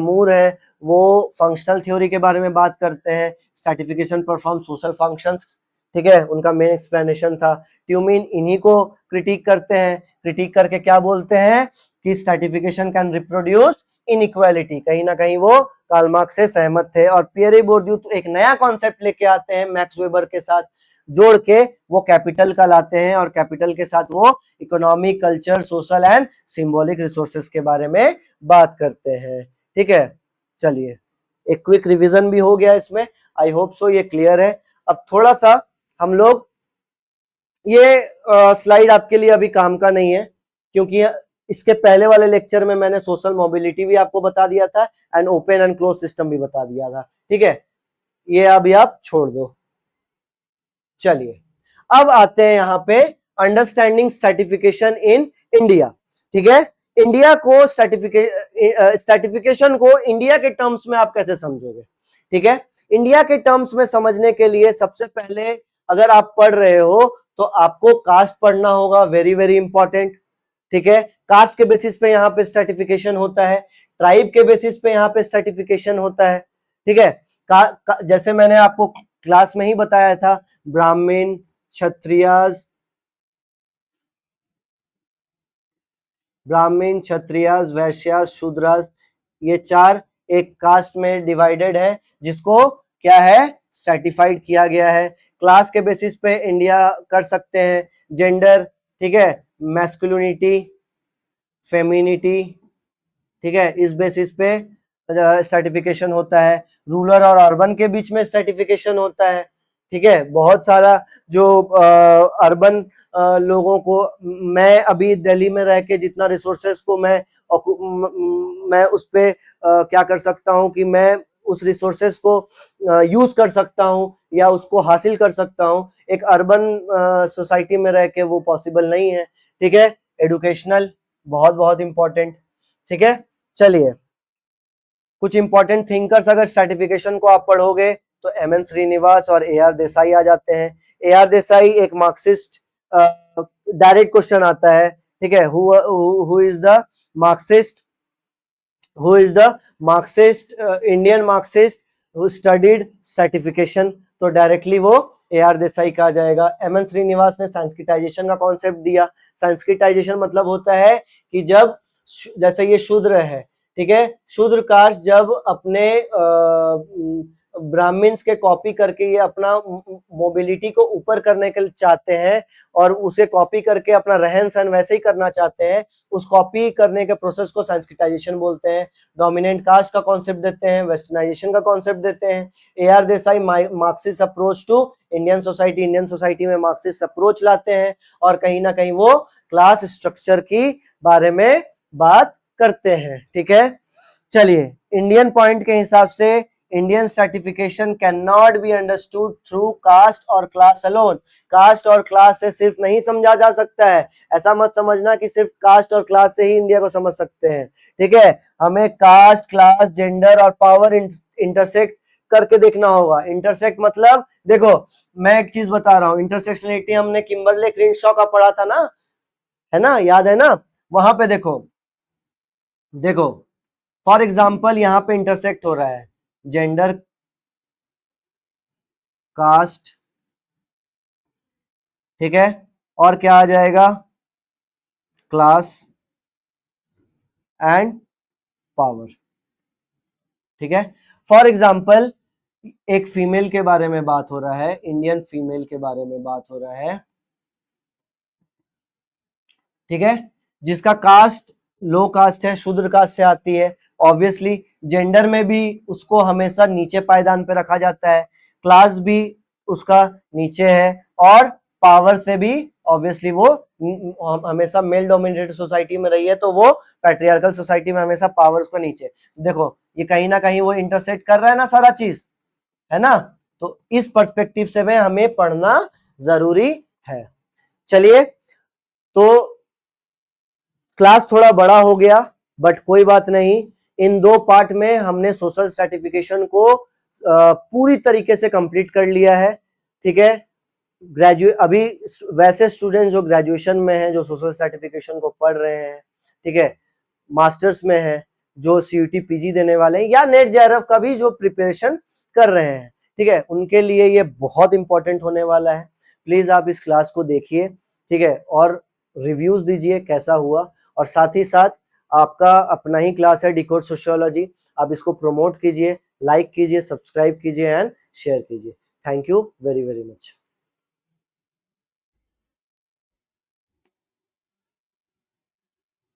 [SPEAKER 1] मूर है वो फंक्शनल थ्योरी के बारे में बात करते हैं, स्ट्रैटिफिकेशन परफॉर्म सोशल फंक्शंस, ठीक है, उनका मेन एक्सप्लेनेशन था। ट्यूमिन इन्हीं को क्रिटिक करते हैं, क्रिटिक करके क्या बोलते हैं कि स्ट्रैटिफिकेशन कैन रिप्रोड्यूस इनइक्वालिटी, कहीं ना कहीं वो कार्ल मार्क्स से सहमत थे। और पियरे बोर्दू तो एक नया कॉन्सेप्ट लेके आते हैं मैक्स वेबर के साथ जोड़ के, वो कैपिटल का लाते हैं, और कैपिटल के साथ वो economic, culture, social and symbolic resources के बारे में बात करते हैं, ठीक है? चलिए, एक क्विक रिवीजन भी हो गया इसमें, आई होप सो ये क्लियर है। अब थोड़ा सा हम लोग ये स्लाइड आपके लिए अभी काम का नहीं है, क्योंकि इसके पहले वाले लेक्चर में मैंने सोशल मोबिलिटी भी आपको बता दिया था and open and close system भी बता दिया था। ठीक है, ये अभी आप छोड़ दो। चलिए अब आते हैं यहाँ पे अंडरस्टैंडिंग स्ट्रैटिफिकेशन इन इंडिया। ठीक है, इंडिया को स्ट्रैटिफिकेशन को इंडिया के टर्म्स में आप कैसे समझोगे? ठीक है, इंडिया के टर्म्स में समझने के लिए सबसे पहले अगर आप पढ़ रहे हो तो आपको कास्ट पढ़ना होगा, वेरी वेरी इंपॉर्टेंट। ठीक है, कास्ट के बेसिस पे यहाँ पे स्ट्रैटिफिकेशन होता है, ट्राइब के बेसिस पे यहाँ पे स्ट्रैटिफिकेशन होता है। ठीक है, जैसे मैंने आपको क्लास में ही बताया था, ब्राह्मण, क्षत्रियास, वैश्यास, शूद्रास, ये चार एक कास्ट में डिवाइडेड है, जिसको क्या है, स्ट्रैटिफाइड किया गया है। क्लास के बेसिस पे इंडिया कर सकते हैं, जेंडर, ठीक है, मैस्कुलिनिटी, फेमिनिटी, ठीक है, इस बेसिस पे सर्टिफिकेशन होता है। रूरल और अर्बन के बीच में सर्टिफिकेशन होता है। ठीक है, बहुत सारा जो अर्बन लोगों को, मैं अभी दिल्ली में रह के जितना रिसोर्सेस को मैं उस पे क्या कर सकता हूं कि मैं उस रिसोर्सेस को यूज कर सकता हूं या उसको हासिल कर सकता हूं, एक अर्बन सोसाइटी में रह के वो पॉसिबल नहीं है। ठीक है, एडुकेशनल बहुत बहुत इंपॉर्टेंट। ठीक है, चलिए कुछ इंपॉर्टेंट थिंकर्स अगर सर्टिफिकेशन को आप पढ़ोगे तो एमएन श्रीनिवास और ए आर देसाई आ जाते हैं। ए आर देसाई एक मार्क्सिस्ट, डायरेक्ट क्वेश्चन आता है। ठीक है, who is the Marxist, Indian Marxist who studied certification, तो डायरेक्टली वो ए आर देसाई का आ जाएगा। एमएन श्रीनिवास ने संस्कृताइजेशन का कॉन्सेप्ट दिया। संस्कृताइजेशन मतलब होता है कि जब, जैसे ये शूद्र है, ठीक है, शूद्र कास्ट जब अपने ब्राह्मण्स के कॉपी करके ये अपना मोबिलिटी को ऊपर करने के लिए चाहते हैं और उसे कॉपी करके अपना रहन सहन वैसे ही करना चाहते हैं, उस कॉपी करने के प्रोसेस को संस्कृताइजेशन बोलते हैं। डोमिनेंट कास्ट का कॉन्सेप्ट देते हैं, वेस्टर्नाइजेशन का कॉन्सेप्ट देते हैं। A R Desai Marxist approach to Indian society में मार्क्सिस्ट अप्रोच लाते हैं और कहीं ना कहीं वो क्लास स्ट्रक्चर की बारे में बात करते हैं। ठीक है, चलिए इंडियन पॉइंट के हिसाब से Indian certification can not be understood through caste और क्लास अलोन। कास्ट और क्लास से सिर्फ नहीं समझा जा सकता है, ऐसा मत समझना कि सिर्फ कास्ट और क्लास से ही इंडिया को समझ सकते हैं। ठीक है, हमें कास्ट, क्लास, जेंडर और पावर इंटरसेक्ट करके देखना होगा। इंटरसेक्ट मतलब, देखो मैं एक चीज बता रहा हूं, इंटरसेक्शनलिटी हमने किम्बरले क्रेनशॉ का पढ़ा था ना, है ना, याद है ना? वहां पे देखो फॉर एग्जाम्पल यहां पे इंटरसेक्ट हो रहा है जेंडर, कास्ट, ठीक है, और क्या आ जाएगा, क्लास एंड पावर। ठीक है, फॉर एग्जाम्पल एक फीमेल के बारे में बात हो रहा है, इंडियन फीमेल के बारे में बात हो रहा है, ठीक है, जिसका कास्ट लो कास्ट है, शूद्र कास्ट से आती है। ऑब्वियसली जेंडर में भी उसको हमेशा नीचे पायदान पे रखा जाता है, क्लास भी उसका नीचे है, और पावर से भी ऑब्वियसली वो हमेशा मेल डोमिनेटेड सोसाइटी में रही है, तो वो पैट्रियार्कल सोसाइटी में हमेशा पावर उसको नीचे। देखो ये कहीं ना कहीं वो इंटरसेक्ट कर रहा है ना सारा चीज, है ना? तो इस पर्सपेक्टिव से में हमें पढ़ना जरूरी है। चलिए, तो क्लास थोड़ा बड़ा हो गया बट कोई बात नहीं, इन दो पार्ट में हमने सोशल सर्टिफिकेशन को पूरी तरीके से कंप्लीट कर लिया है। ठीक है, अभी वैसे स्टूडेंट जो ग्रेजुएशन में हैं, जो सोशल सर्टिफिकेशन को पढ़ रहे हैं, ठीक है, मास्टर्स में है, जो सीयूटी पीजी देने वाले हैं, या नेट जेआरएफ का भी जो प्रिपरेशन कर रहे हैं, ठीक है, उनके लिए ये बहुत इंपॉर्टेंट होने वाला है। प्लीज आप इस क्लास को देखिए, ठीक है, और रिव्यूज दीजिए कैसा हुआ, और साथ ही साथ आपका अपना ही क्लास है डिकोड सोशियोलॉजी, आप इसको प्रमोट कीजिए, लाइक कीजिए, सब्सक्राइब कीजिए एंड शेयर कीजिए। Thank you very very much.